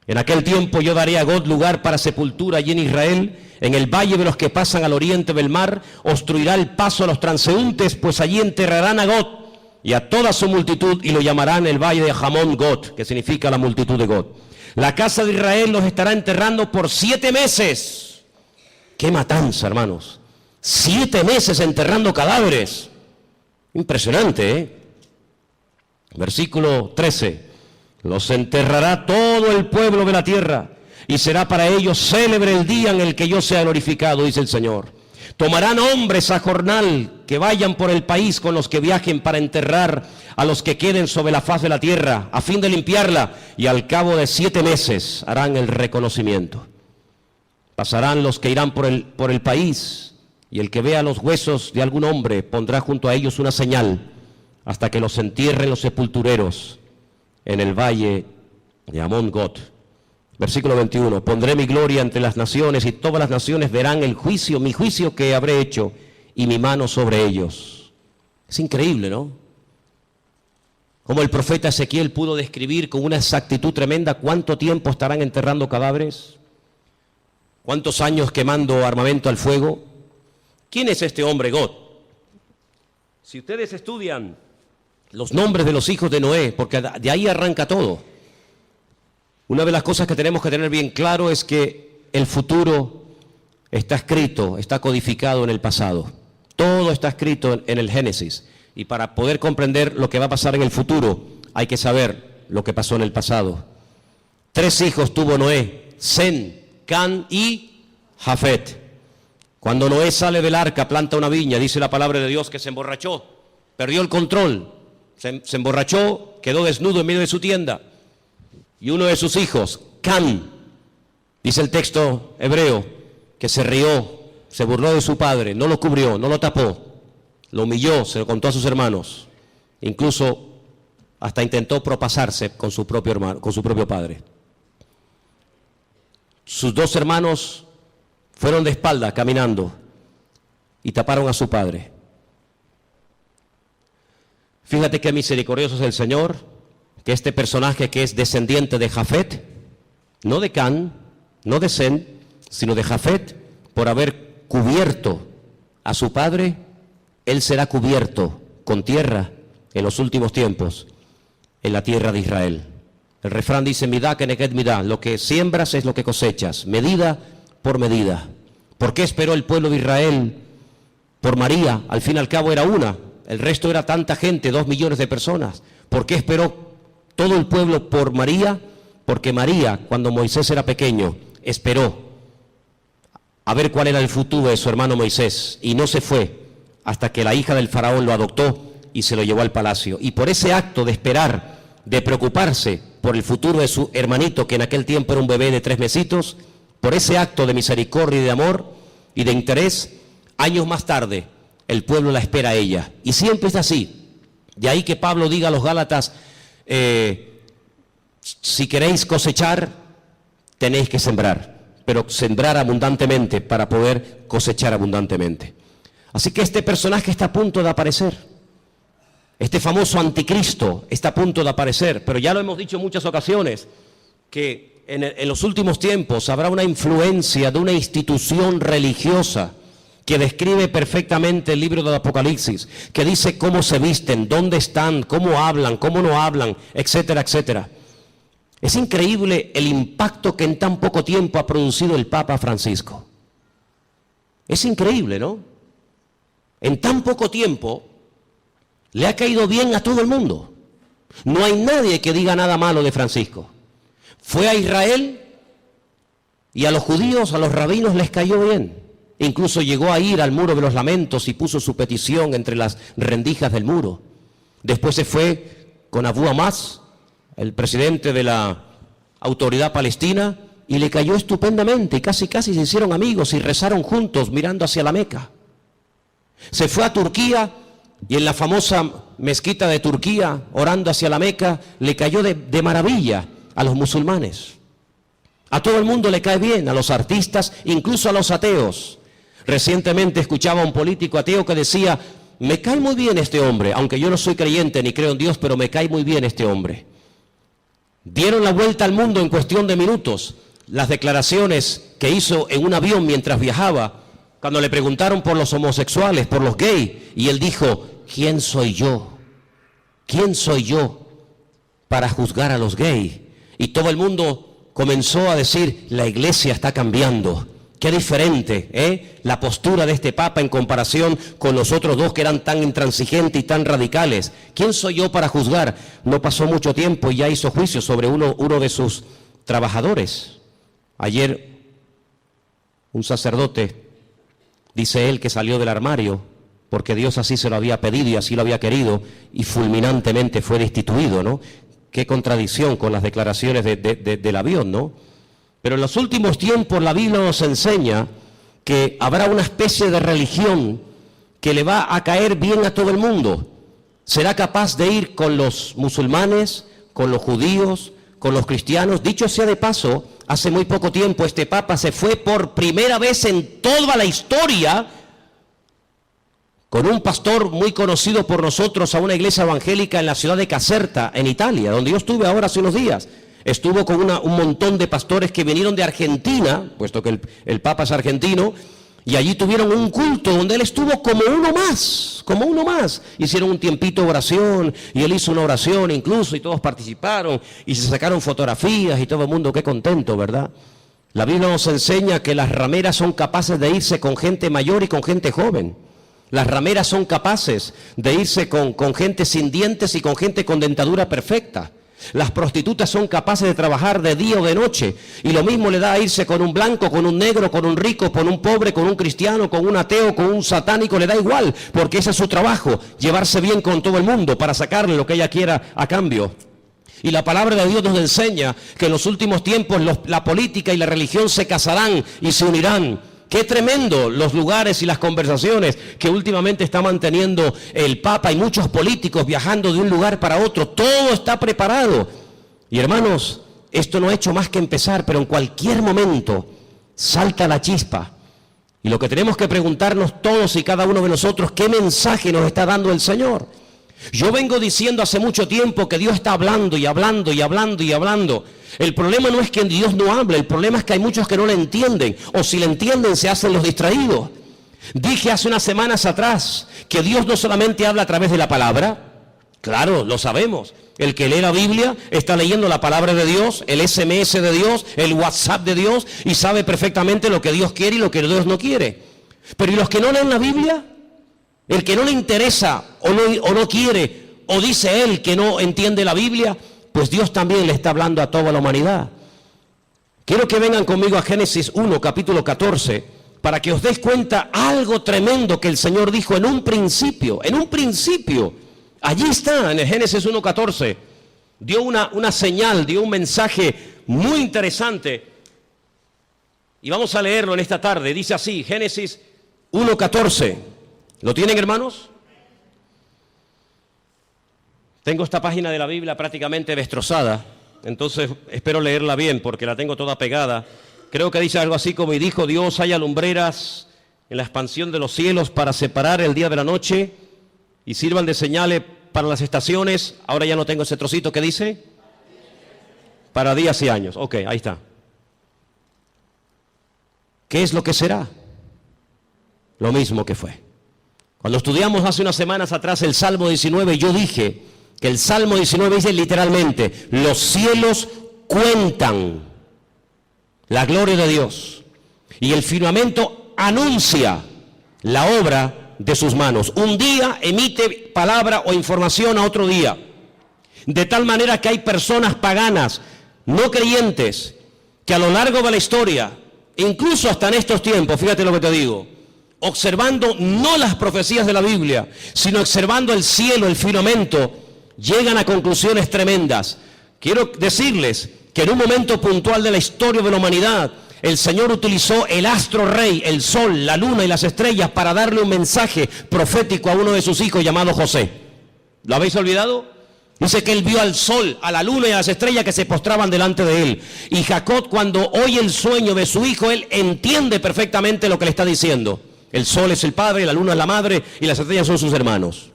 En aquel tiempo yo daré a God lugar para sepultura allí en Israel, en el valle de los que pasan al oriente del mar, obstruirá el paso a los transeúntes, pues allí enterrarán a God y a toda su multitud, y lo llamarán el valle de Hamón God, que significa la multitud de God. La casa de Israel los estará enterrando por 7 meses. ¡Qué matanza, hermanos! 7 meses enterrando cadáveres. Impresionante, ¿eh? Versículo 13. Los enterrará todo el pueblo de la tierra, y será para ellos célebre el día en el que yo sea glorificado, dice el Señor. Tomarán hombres a jornal que vayan por el país con los que viajen para enterrar a los que queden sobre la faz de la tierra, a fin de limpiarla, y al cabo de 7 meses harán el reconocimiento. Pasarán los que irán por el país, y el que vea los huesos de algún hombre pondrá junto a ellos una señal, hasta que los entierren los sepultureros en el valle de Hamón God. Versículo 21, pondré mi gloria entre las naciones y todas las naciones verán el juicio, mi juicio que habré hecho y mi mano sobre ellos. Es increíble, ¿no? Como el profeta Ezequiel pudo describir con una exactitud tremenda cuánto tiempo estarán enterrando cadáveres, cuántos años quemando armamento al fuego. ¿Quién es este hombre God? Si ustedes estudian los nombres de los hijos de Noé, porque de ahí arranca todo, una de las cosas que tenemos que tener bien claro es que el futuro está escrito, está codificado en el pasado. Todo está escrito en el Génesis. Y para poder comprender lo que va a pasar en el futuro, hay que saber lo que pasó en el pasado. 3 hijos tuvo Noé: Sem, Can y Jafet. Cuando Noé sale del arca, planta una viña, dice la palabra de Dios que se emborrachó, perdió el control, se emborrachó, quedó desnudo en medio de su tienda. Y uno de sus hijos, Can, dice el texto hebreo, que se rió, se burló de su padre, no lo cubrió, no lo tapó, lo humilló, se lo contó a sus hermanos, incluso hasta intentó propasarse con su propio hermano, con su propio padre. Sus 2 hermanos fueron de espalda caminando y taparon a su padre. Fíjate qué misericordioso es el Señor, que este personaje que es descendiente de Jafet, no de Can, no de Sem, sino de Jafet, por haber cubierto a su padre, él será cubierto con tierra en los últimos tiempos, en la tierra de Israel. El refrán dice, midá keneged midá, lo que siembras es lo que cosechas, medida por medida. ¿Por qué esperó el pueblo de Israel por María? Al fin y al cabo era una, el resto era tanta gente, 2 millones de personas. ¿Por qué esperó todo el pueblo por María? Porque María, cuando Moisés era pequeño, esperó a ver cuál era el futuro de su hermano Moisés, y no se fue hasta que la hija del faraón lo adoptó y se lo llevó al palacio. Y por ese acto de esperar, de preocuparse por el futuro de su hermanito, que en aquel tiempo era un bebé de 3 mesitos, por ese acto de misericordia y de amor y de interés, años más tarde, el pueblo la espera a ella. Y siempre es así. De ahí que Pablo diga a los Gálatas, si queréis cosechar, tenéis que sembrar, pero sembrar abundantemente para poder cosechar abundantemente. Así que este personaje está a punto de aparecer. Este famoso anticristo está a punto de aparecer, pero ya lo hemos dicho en muchas ocasiones, que en los últimos tiempos habrá una influencia de una institución religiosa que describe perfectamente el libro del Apocalipsis, que dice cómo se visten, dónde están, cómo hablan, cómo no hablan, etcétera, etcétera. Es increíble el impacto que en tan poco tiempo ha producido el Papa Francisco. Es increíble, ¿no? En tan poco tiempo le ha caído bien a todo el mundo. No hay nadie que diga nada malo de Francisco. Fue a Israel y a los judíos, a los rabinos les cayó bien. Incluso llegó a ir al muro de los lamentos y puso su petición entre las rendijas del muro. Después se fue con Abu Hamas, el presidente de la autoridad palestina, y le cayó estupendamente y casi se hicieron amigos y rezaron juntos mirando hacia la Meca. Se fue a Turquía y en la famosa mezquita de Turquía, orando hacia la Meca, le cayó de maravilla a los musulmanes. A todo el mundo le cae bien, a los artistas, incluso a los ateos. Recientemente escuchaba a un político ateo que decía, me cae muy bien este hombre, aunque yo no soy creyente ni creo en Dios, pero me cae muy bien este hombre. Dieron la vuelta al mundo en cuestión de minutos. Las declaraciones que hizo en un avión mientras viajaba, cuando le preguntaron por los homosexuales, por los gays, y él dijo, ¿quién soy yo? ¿Quién soy yo para juzgar a los gays? Y todo el mundo comenzó a decir, la iglesia está cambiando. Qué diferente, la postura de este Papa en comparación con los otros 2 que eran tan intransigentes y tan radicales. ¿Quién soy yo para juzgar? No pasó mucho tiempo y ya hizo juicio sobre uno de sus trabajadores. Ayer un sacerdote, dice él, que salió del armario porque Dios así se lo había pedido y así lo había querido, y fulminantemente fue destituido, ¿no? Qué contradicción con las declaraciones del avión, ¿no? Pero en los últimos tiempos la Biblia nos enseña que habrá una especie de religión que le va a caer bien a todo el mundo. Será capaz de ir con los musulmanes, con los judíos, con los cristianos. Dicho sea de paso, hace muy poco tiempo este Papa se fue por primera vez en toda la historia con un pastor muy conocido por nosotros a una iglesia evangélica en la ciudad de Caserta, en Italia, donde yo estuve ahora hace unos días. Estuvo con un montón de pastores que vinieron de Argentina, puesto que el Papa es argentino, y allí tuvieron un culto donde él estuvo como uno más. Hicieron un tiempito de oración, y él hizo una oración incluso, y todos participaron, y se sacaron fotografías, y todo el mundo, qué contento, ¿verdad? La Biblia nos enseña que las rameras son capaces de irse con gente mayor y con gente joven. Las rameras son capaces de irse con gente sin dientes y con gente con dentadura perfecta. Las prostitutas son capaces de trabajar de día o de noche. Y lo mismo le da a irse con un blanco, con un negro, con un rico, con un pobre, con un cristiano, con un ateo, con un satánico. Le da igual, porque ese es su trabajo, llevarse bien con todo el mundo para sacarle lo que ella quiera a cambio. Y la palabra de Dios nos enseña que en los últimos tiempos la política y la religión se casarán y se unirán. Qué tremendo los lugares y las conversaciones que últimamente está manteniendo el Papa y muchos políticos viajando de un lugar para otro. Todo está preparado. Y hermanos, esto no ha hecho más que empezar, pero en cualquier momento salta la chispa. Y lo que tenemos que preguntarnos todos y cada uno de nosotros, ¿qué mensaje nos está dando el Señor? Yo vengo diciendo hace mucho tiempo que Dios está hablando y hablando y hablando y hablando. El problema no es que Dios no hable, el problema es que hay muchos que no le entienden, o si le entienden se hacen los distraídos. Dije hace unas semanas atrás que Dios no solamente habla a través de la palabra, claro, lo sabemos. El que lee la Biblia está leyendo la palabra de Dios, el SMS de Dios, el WhatsApp de Dios, y sabe perfectamente lo que Dios quiere y lo que Dios no quiere. Pero ¿y los que no leen la Biblia? El que no le interesa o no quiere, o dice él que no entiende la Biblia, pues Dios también le está hablando a toda la humanidad. Quiero que vengan conmigo a Génesis 1, capítulo 14, para que os des cuenta algo tremendo que el Señor dijo en un principio. Allí está, en el Génesis 1, 14. Dio una señal, dio un mensaje muy interesante. Y vamos a leerlo en esta tarde. Dice así, Génesis 1, 14. ¿Lo tienen, hermanos? Tengo esta página de la Biblia prácticamente destrozada, entonces espero leerla bien porque la tengo toda pegada. Creo que dice algo así como: y dijo Dios, haya lumbreras en la expansión de los cielos para separar el día de la noche y sirvan de señales para las estaciones. Ahora ya no tengo ese trocito que dice para días y años. Ok, ahí está. ¿Qué es lo que será? Lo mismo que fue. Cuando estudiamos hace unas semanas atrás el Salmo 19, yo dije que el Salmo 19 dice literalmente: los cielos cuentan la gloria de Dios y el firmamento anuncia la obra de sus manos. Un día emite palabra o información a otro día, de tal manera que hay personas paganas, no creyentes, que a lo largo de la historia, incluso hasta en estos tiempos, fíjate lo que te digo, observando no las profecías de la Biblia, sino observando el cielo, el firmamento, llegan a conclusiones tremendas. Quiero decirles que en un momento puntual de la historia de la humanidad, el Señor utilizó el astro rey, el sol, la luna y las estrellas para darle un mensaje profético a uno de sus hijos llamado José. ¿Lo habéis olvidado? Dice que él vio al sol, a la luna y a las estrellas que se postraban delante de él. Y Jacob, cuando oye el sueño de su hijo, él entiende perfectamente lo que le está diciendo. El sol es el padre, la luna es la madre y las estrellas son sus hermanos.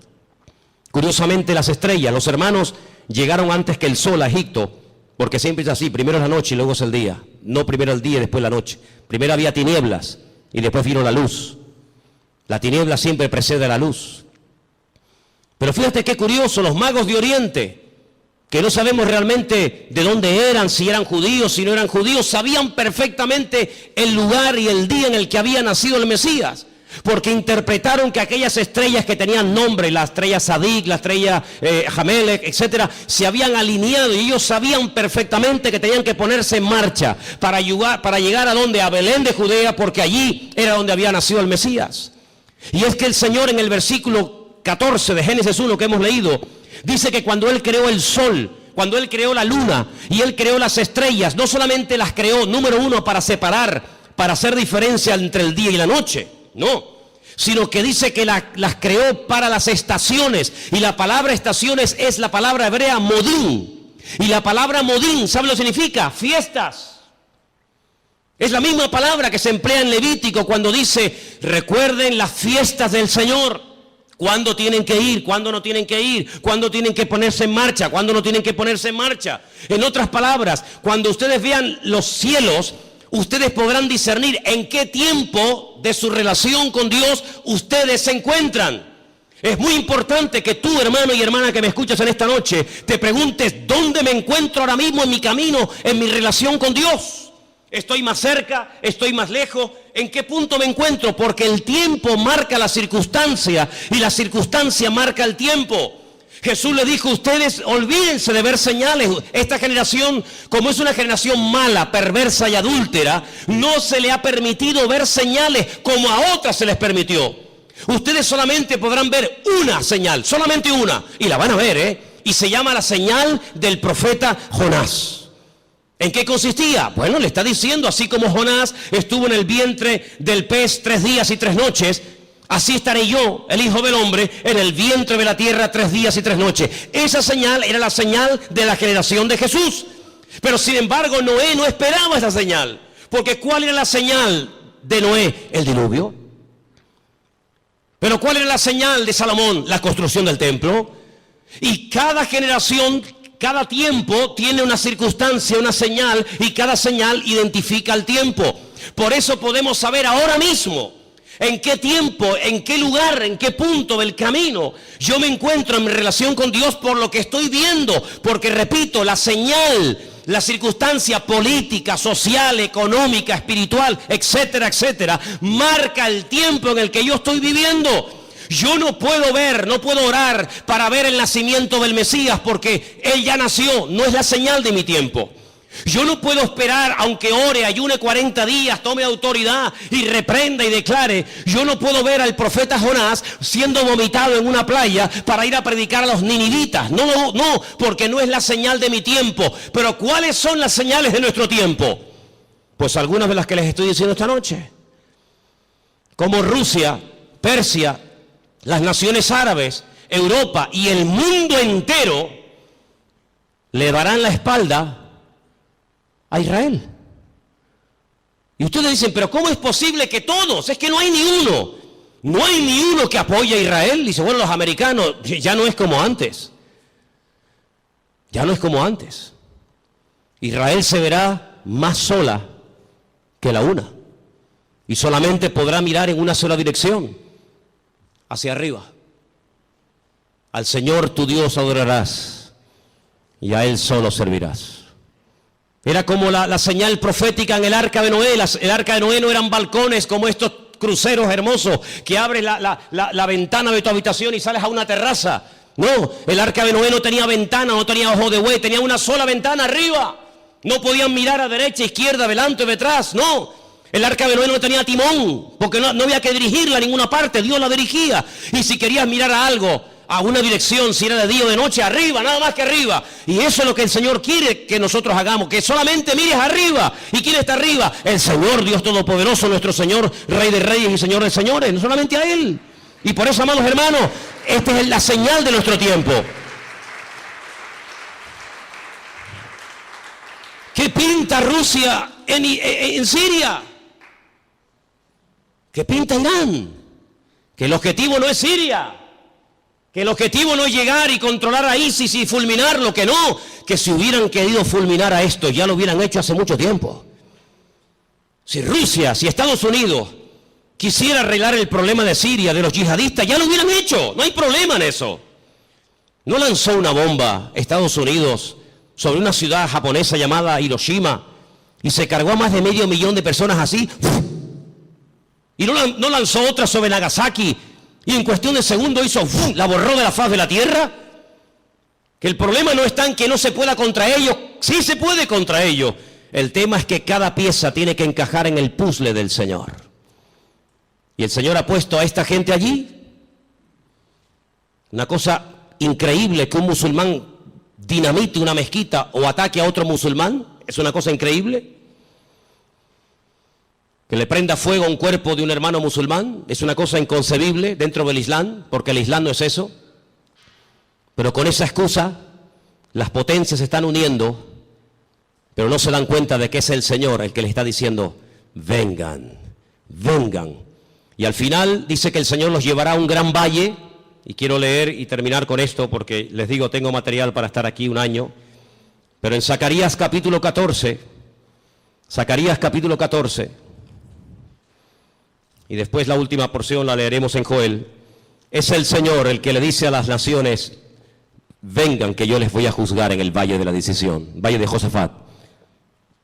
Curiosamente, las estrellas, los hermanos, llegaron antes que el sol a Egipto, porque siempre es así: primero es la noche y luego es el día. No primero el día y después la noche. Primero había tinieblas y después vino la luz. La tiniebla siempre precede a la luz. Pero fíjate qué curioso, los magos de Oriente, que no sabemos realmente de dónde eran, si eran judíos, si no eran judíos, sabían perfectamente el lugar y el día en el que había nacido el Mesías. Porque interpretaron que aquellas estrellas que tenían nombre, la estrella Sadik, la estrella Jamelec, etcétera, se habían alineado, y ellos sabían perfectamente que tenían que ponerse en marcha para llegar a donde, a Belén de Judea, porque allí era donde había nacido el Mesías. Y es que el Señor, en el versículo 14 de Génesis 1 que hemos leído, dice que cuando Él creó el sol, cuando Él creó la luna y Él creó las estrellas, no solamente las creó, número uno, para separar, para hacer diferencia entre el día y la noche, no, sino que dice que las creó para las estaciones. Y la palabra estaciones es la palabra hebrea modín. Y la palabra modín, ¿sabe lo que significa? Fiestas. Es la misma palabra que se emplea en Levítico cuando dice, recuerden las fiestas del Señor. ¿Cuándo tienen que ir? ¿Cuándo no tienen que ir? ¿Cuándo tienen que ponerse en marcha? ¿Cuándo no tienen que ponerse en marcha? En otras palabras, cuando ustedes vean los cielos, ustedes podrán discernir en qué tiempo de su relación con Dios ustedes se encuentran. Es muy importante que tú, hermano y hermana que me escuchas en esta noche, te preguntes, ¿dónde me encuentro ahora mismo en mi camino, en mi relación con Dios? ¿Estoy más cerca? ¿Estoy más lejos? ¿En qué punto me encuentro? Porque el tiempo marca la circunstancia y la circunstancia marca el tiempo. Jesús le dijo, ustedes olvídense de ver señales. Esta generación, como es una generación mala, perversa y adúltera, no se le ha permitido ver señales como a otras se les permitió. Ustedes solamente podrán ver una señal, solamente una, y la van a ver, y se llama la señal del profeta Jonás. ¿En qué consistía? Bueno, le está diciendo, así como Jonás estuvo en el vientre del pez 3 días y 3 noches, así estaré yo, el Hijo del Hombre, en el vientre de la tierra 3 días y 3 noches. Esa señal era la señal de la generación de Jesús. Pero sin embargo, Noé no esperaba esa señal. Porque ¿cuál era la señal de Noé? El diluvio. Pero ¿cuál era la señal de Salomón? La construcción del templo. Y cada generación, cada tiempo tiene una circunstancia, una señal, y cada señal identifica el tiempo. Por eso podemos saber ahora mismo en qué tiempo, en qué lugar, en qué punto del camino yo me encuentro en mi relación con Dios por lo que estoy viendo. Porque repito, la señal, la circunstancia política, social, económica, espiritual, etcétera, etcétera, marca el tiempo en el que yo estoy viviendo. Yo no puedo ver, no puedo orar para ver el nacimiento del Mesías porque Él ya nació, no es la señal de mi tiempo. Yo no puedo esperar, aunque ore, ayune 40 días, tome autoridad y reprenda y declare. Yo no puedo ver al profeta Jonás siendo vomitado en una playa para ir a predicar a los ninivitas. No, porque no es la señal de mi tiempo. Pero ¿cuáles son las señales de nuestro tiempo? Pues algunas de las que les estoy diciendo esta noche. Como Rusia, Persia, las naciones árabes, Europa y el mundo entero le darán la espalda a Israel. Y ustedes dicen, pero ¿cómo es posible que todos? Es que no hay ni uno. No hay ni uno que apoye a Israel. Dice, bueno, los americanos, ya no es como antes. Ya no es como antes. Israel se verá más sola que la una. Y solamente podrá mirar en una sola dirección, hacia arriba. Al Señor tu Dios adorarás y a Él solo servirás. Era como la señal profética en el arca de Noé. El arca de Noé no eran balcones como estos cruceros hermosos que abres la ventana de tu habitación y sales a una terraza. No, el arca de Noé no tenía ventana, no tenía ojo de buey, tenía una sola ventana arriba. No podían mirar a derecha, izquierda, delante o detrás, no. El arca de Noé no tenía timón, porque no había que dirigirla a ninguna parte, Dios la dirigía. Y si querías mirar a algo, a una dirección, si era de día o de noche, arriba, nada más que arriba. Y eso es lo que el Señor quiere que nosotros hagamos, que solamente mires arriba. ¿Y quién está arriba? El Señor, Dios Todopoderoso, nuestro Señor, Rey de Reyes y Señor de Señores, no solamente a Él. Y por eso, amados hermanos, esta es la señal de nuestro tiempo. ¿Qué pinta Rusia en Siria? ¿Qué pinta Irán? Que el objetivo no es Siria. Que el objetivo no es llegar y controlar a ISIS y fulminarlo, que no. Que si hubieran querido fulminar a esto, ya lo hubieran hecho hace mucho tiempo. Si Rusia, si Estados Unidos quisiera arreglar el problema de Siria, de los yihadistas, ya lo hubieran hecho. No hay problema en eso. No lanzó una bomba Estados Unidos sobre una ciudad japonesa llamada Hiroshima y se cargó a más de 500.000 de personas así. Y no lanzó otra sobre Nagasaki y en cuestión de segundos hizo, la borró de la faz de la tierra. Que el problema no está en que no se pueda contra ellos, sí se puede contra ellos. El tema es que cada pieza tiene que encajar en el puzzle del Señor. Y el Señor ha puesto a esta gente allí. Una cosa increíble que un musulmán dinamite una mezquita o ataque a otro musulmán, es una cosa increíble. Que le prenda fuego a un cuerpo de un hermano musulmán, es una cosa inconcebible dentro del Islam, porque el Islam no es eso. Pero con esa excusa, las potencias se están uniendo, pero no se dan cuenta de que es el Señor el que les está diciendo, vengan, vengan. Y al final dice que el Señor los llevará a un gran valle, y quiero leer y terminar con esto porque les digo, tengo material para estar aquí un año, pero en Zacarías capítulo 14, y después la última porción la leeremos en Joel, es el Señor el que le dice a las naciones, vengan que yo les voy a juzgar en el valle de la decisión, valle de Josafat.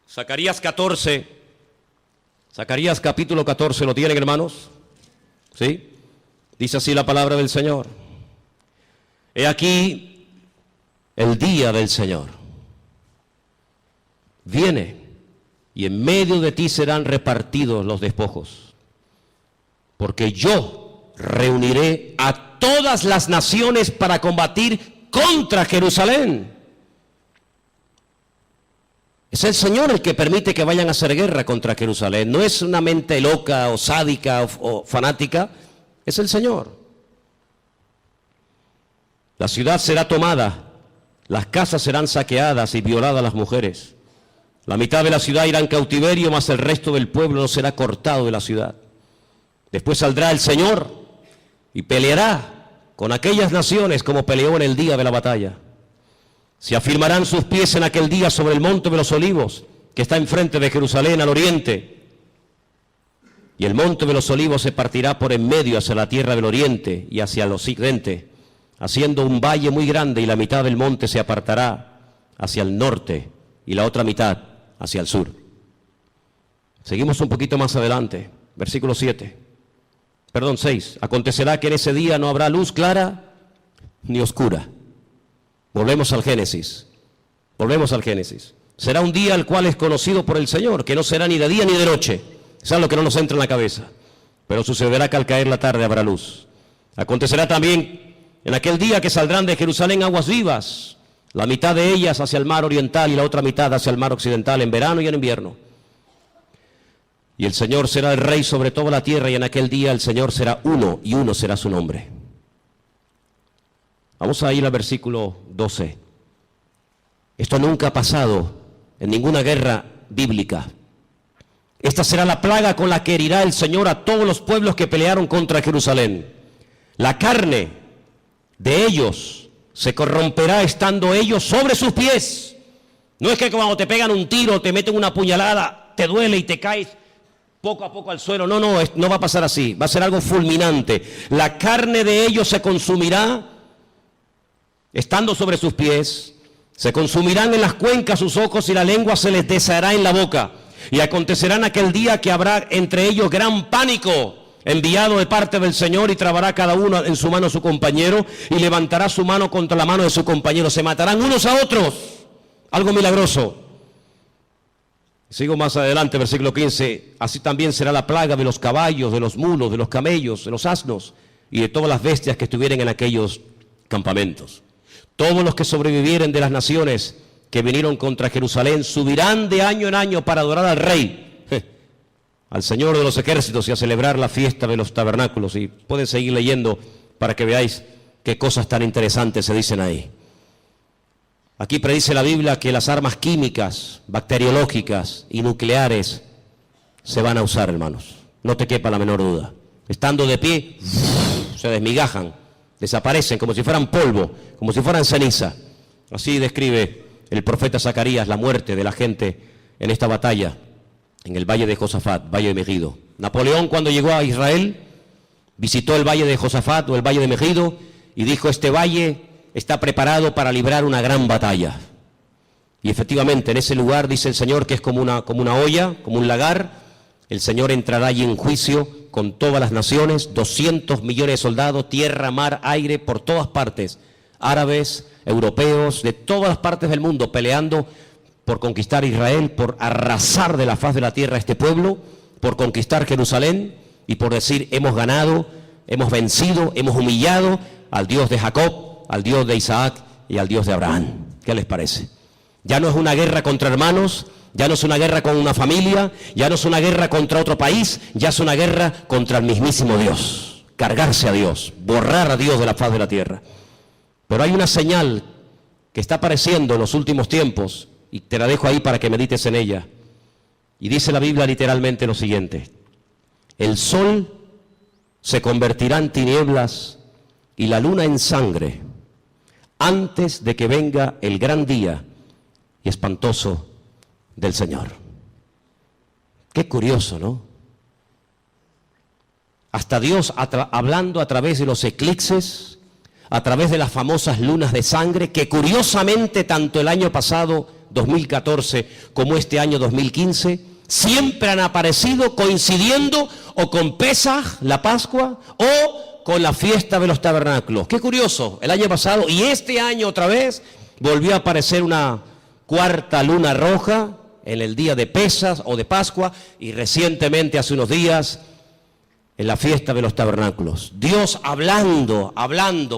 Zacarías capítulo 14, ¿lo tienen, hermanos? ¿Sí? Dice así la palabra del Señor. He aquí el día del Señor. Viene, y en medio de ti serán repartidos los despojos, porque yo reuniré a todas las naciones para combatir contra Jerusalén. Es el Señor el que permite que vayan a hacer guerra contra Jerusalén. No es una mente loca o sádica o fanática. Es el Señor. La ciudad será tomada, las casas serán saqueadas y violadas las mujeres. La mitad de la ciudad irá en cautiverio, mas el resto del pueblo no será cortado de la ciudad. Después saldrá el Señor y peleará con aquellas naciones como peleó en el día de la batalla. Se afirmarán sus pies en aquel día sobre el monte de los olivos, que está enfrente de Jerusalén al oriente. Y el monte de los olivos se partirá por en medio hacia la tierra del oriente y hacia el occidente, haciendo un valle muy grande, y la mitad del monte se apartará hacia el norte y la otra mitad hacia el sur. Seguimos un poquito más adelante, versículo 6. Acontecerá que en ese día no habrá luz clara ni oscura. Volvemos al Génesis. Será un día el cual es conocido por el Señor, que no será ni de día ni de noche. Es algo que no nos entra en la cabeza. Pero sucederá que al caer la tarde habrá luz. Acontecerá también en aquel día que saldrán de Jerusalén aguas vivas, la mitad de ellas hacia el mar oriental y la otra mitad hacia el mar occidental, en verano y en invierno. Y el Señor será el Rey sobre toda la tierra, y en aquel día el Señor será uno, y uno será su nombre. Vamos a ir al versículo 12. Esto nunca ha pasado en ninguna guerra bíblica. Esta será la plaga con la que herirá el Señor a todos los pueblos que pelearon contra Jerusalén. La carne de ellos se corromperá estando ellos sobre sus pies. No es que cuando te pegan un tiro, te meten una puñalada, te duele y te caes poco a poco al suelo. No va a pasar así. Va a ser algo fulminante. La carne de ellos se consumirá estando sobre sus pies. Se consumirán en las cuencas sus ojos, y la lengua se les deshará en la boca. Y acontecerá en aquel día que habrá entre ellos gran pánico, enviado de parte del Señor, y trabará cada uno en su mano a su compañero, y levantará su mano contra la mano de su compañero. Se matarán unos a otros. Algo milagroso. Sigo más adelante, versículo 15. Así también será la plaga de los caballos, de los mulos, de los camellos, de los asnos y de todas las bestias que estuvieren en aquellos campamentos. Todos los que sobrevivieren de las naciones que vinieron contra Jerusalén subirán de año en año para adorar al Rey, al Señor de los ejércitos, y a celebrar la fiesta de los tabernáculos. Y pueden seguir leyendo para que veáis qué cosas tan interesantes se dicen ahí. Aquí predice la Biblia que las armas químicas, bacteriológicas y nucleares se van a usar, hermanos. No te quepa la menor duda. Estando de pie, se desmigajan, desaparecen como si fueran polvo, como si fueran ceniza. Así describe el profeta Zacarías la muerte de la gente en esta batalla, en el valle de Josafat, valle de Megido. Napoleón, cuando llegó a Israel, visitó el valle de Josafat o el valle de Megido y dijo: este valle está preparado para librar una gran batalla. Y efectivamente, en ese lugar, dice el Señor, que es como una olla, como un lagar. El Señor entrará allí en juicio con todas las naciones, 200 millones de soldados, tierra, mar, aire, por todas partes, árabes, europeos, de todas las partes del mundo, peleando por conquistar Israel, por arrasar de la faz de la tierra a este pueblo, por conquistar Jerusalén y por decir: hemos ganado, hemos vencido, hemos humillado al Dios de Jacob, al Dios de Isaac y al Dios de Abraham. ¿Qué les parece? Ya no es una guerra contra hermanos, ya no es una guerra con una familia, ya no es una guerra contra otro país, ya es una guerra contra el mismísimo Dios. Cargarse a Dios, borrar a Dios de la faz de la tierra. Pero hay una señal que está apareciendo en los últimos tiempos, y te la dejo ahí para que medites en ella. Y dice la Biblia literalmente lo siguiente: el sol se convertirá en tinieblas y la luna en sangre antes de que venga el gran día y espantoso del Señor. Qué curioso, ¿no? Hasta Dios hablando a través de los eclipses, a través de las famosas lunas de sangre, que curiosamente tanto el año pasado, 2014, como este año 2015, siempre han aparecido coincidiendo o con Pesaj, la Pascua, o con la fiesta de los tabernáculos. Qué curioso, el año pasado y este año otra vez volvió a aparecer una cuarta luna roja en el día de Pesaj o de Pascua, y recientemente, hace unos días, en la fiesta de los tabernáculos. Dios hablando,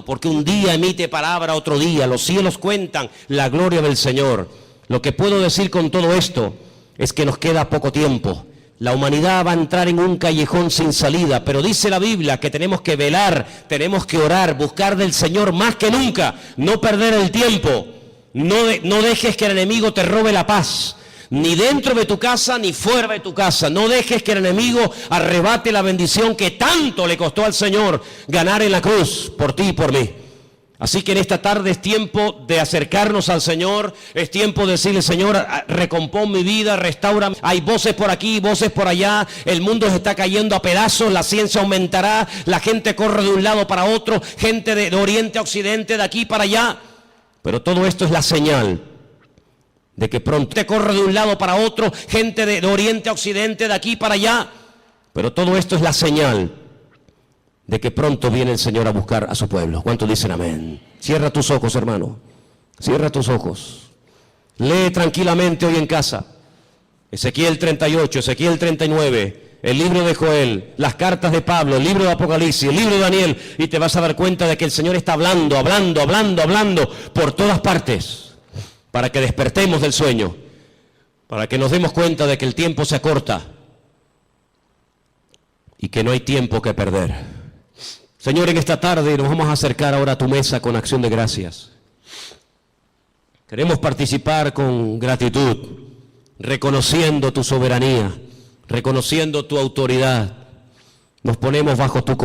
porque un día emite palabra, otro día, los cielos cuentan la gloria del Señor. Lo que puedo decir con todo esto es que nos queda poco tiempo. La humanidad va a entrar en un callejón sin salida, pero dice la Biblia que tenemos que velar, tenemos que orar, buscar del Señor más que nunca, no perder el tiempo. No dejes que el enemigo te robe la paz, ni dentro de tu casa ni fuera de tu casa. No dejes que el enemigo arrebate la bendición que tanto le costó al Señor ganar en la cruz por ti y por mí. Así que en esta tarde es tiempo de acercarnos al Señor, es tiempo de decirle: Señor, recompón mi vida, restaura. Hay voces por aquí, voces por allá, el mundo se está cayendo a pedazos, la ciencia aumentará, la gente corre de un lado para otro, gente de oriente a occidente, de aquí para allá. Pero todo esto es la señal de que pronto te corre de un lado para otro, gente de oriente a occidente, de aquí para allá. Pero todo esto es la señal de que pronto viene el Señor a buscar a su pueblo. ¿Cuántos dicen amén? Cierra tus ojos, hermano. Cierra tus ojos. Lee tranquilamente hoy en casa Ezequiel 38, Ezequiel 39, el libro de Joel, las cartas de Pablo, el libro de Apocalipsis, el libro de Daniel, y te vas a dar cuenta de que el Señor está hablando por todas partes, para que despertemos del sueño, para que nos demos cuenta de que el tiempo se acorta y que no hay tiempo que perder. Señor, en esta tarde nos vamos a acercar ahora a tu mesa con acción de gracias. Queremos participar con gratitud, reconociendo tu soberanía, reconociendo tu autoridad. Nos ponemos bajo tu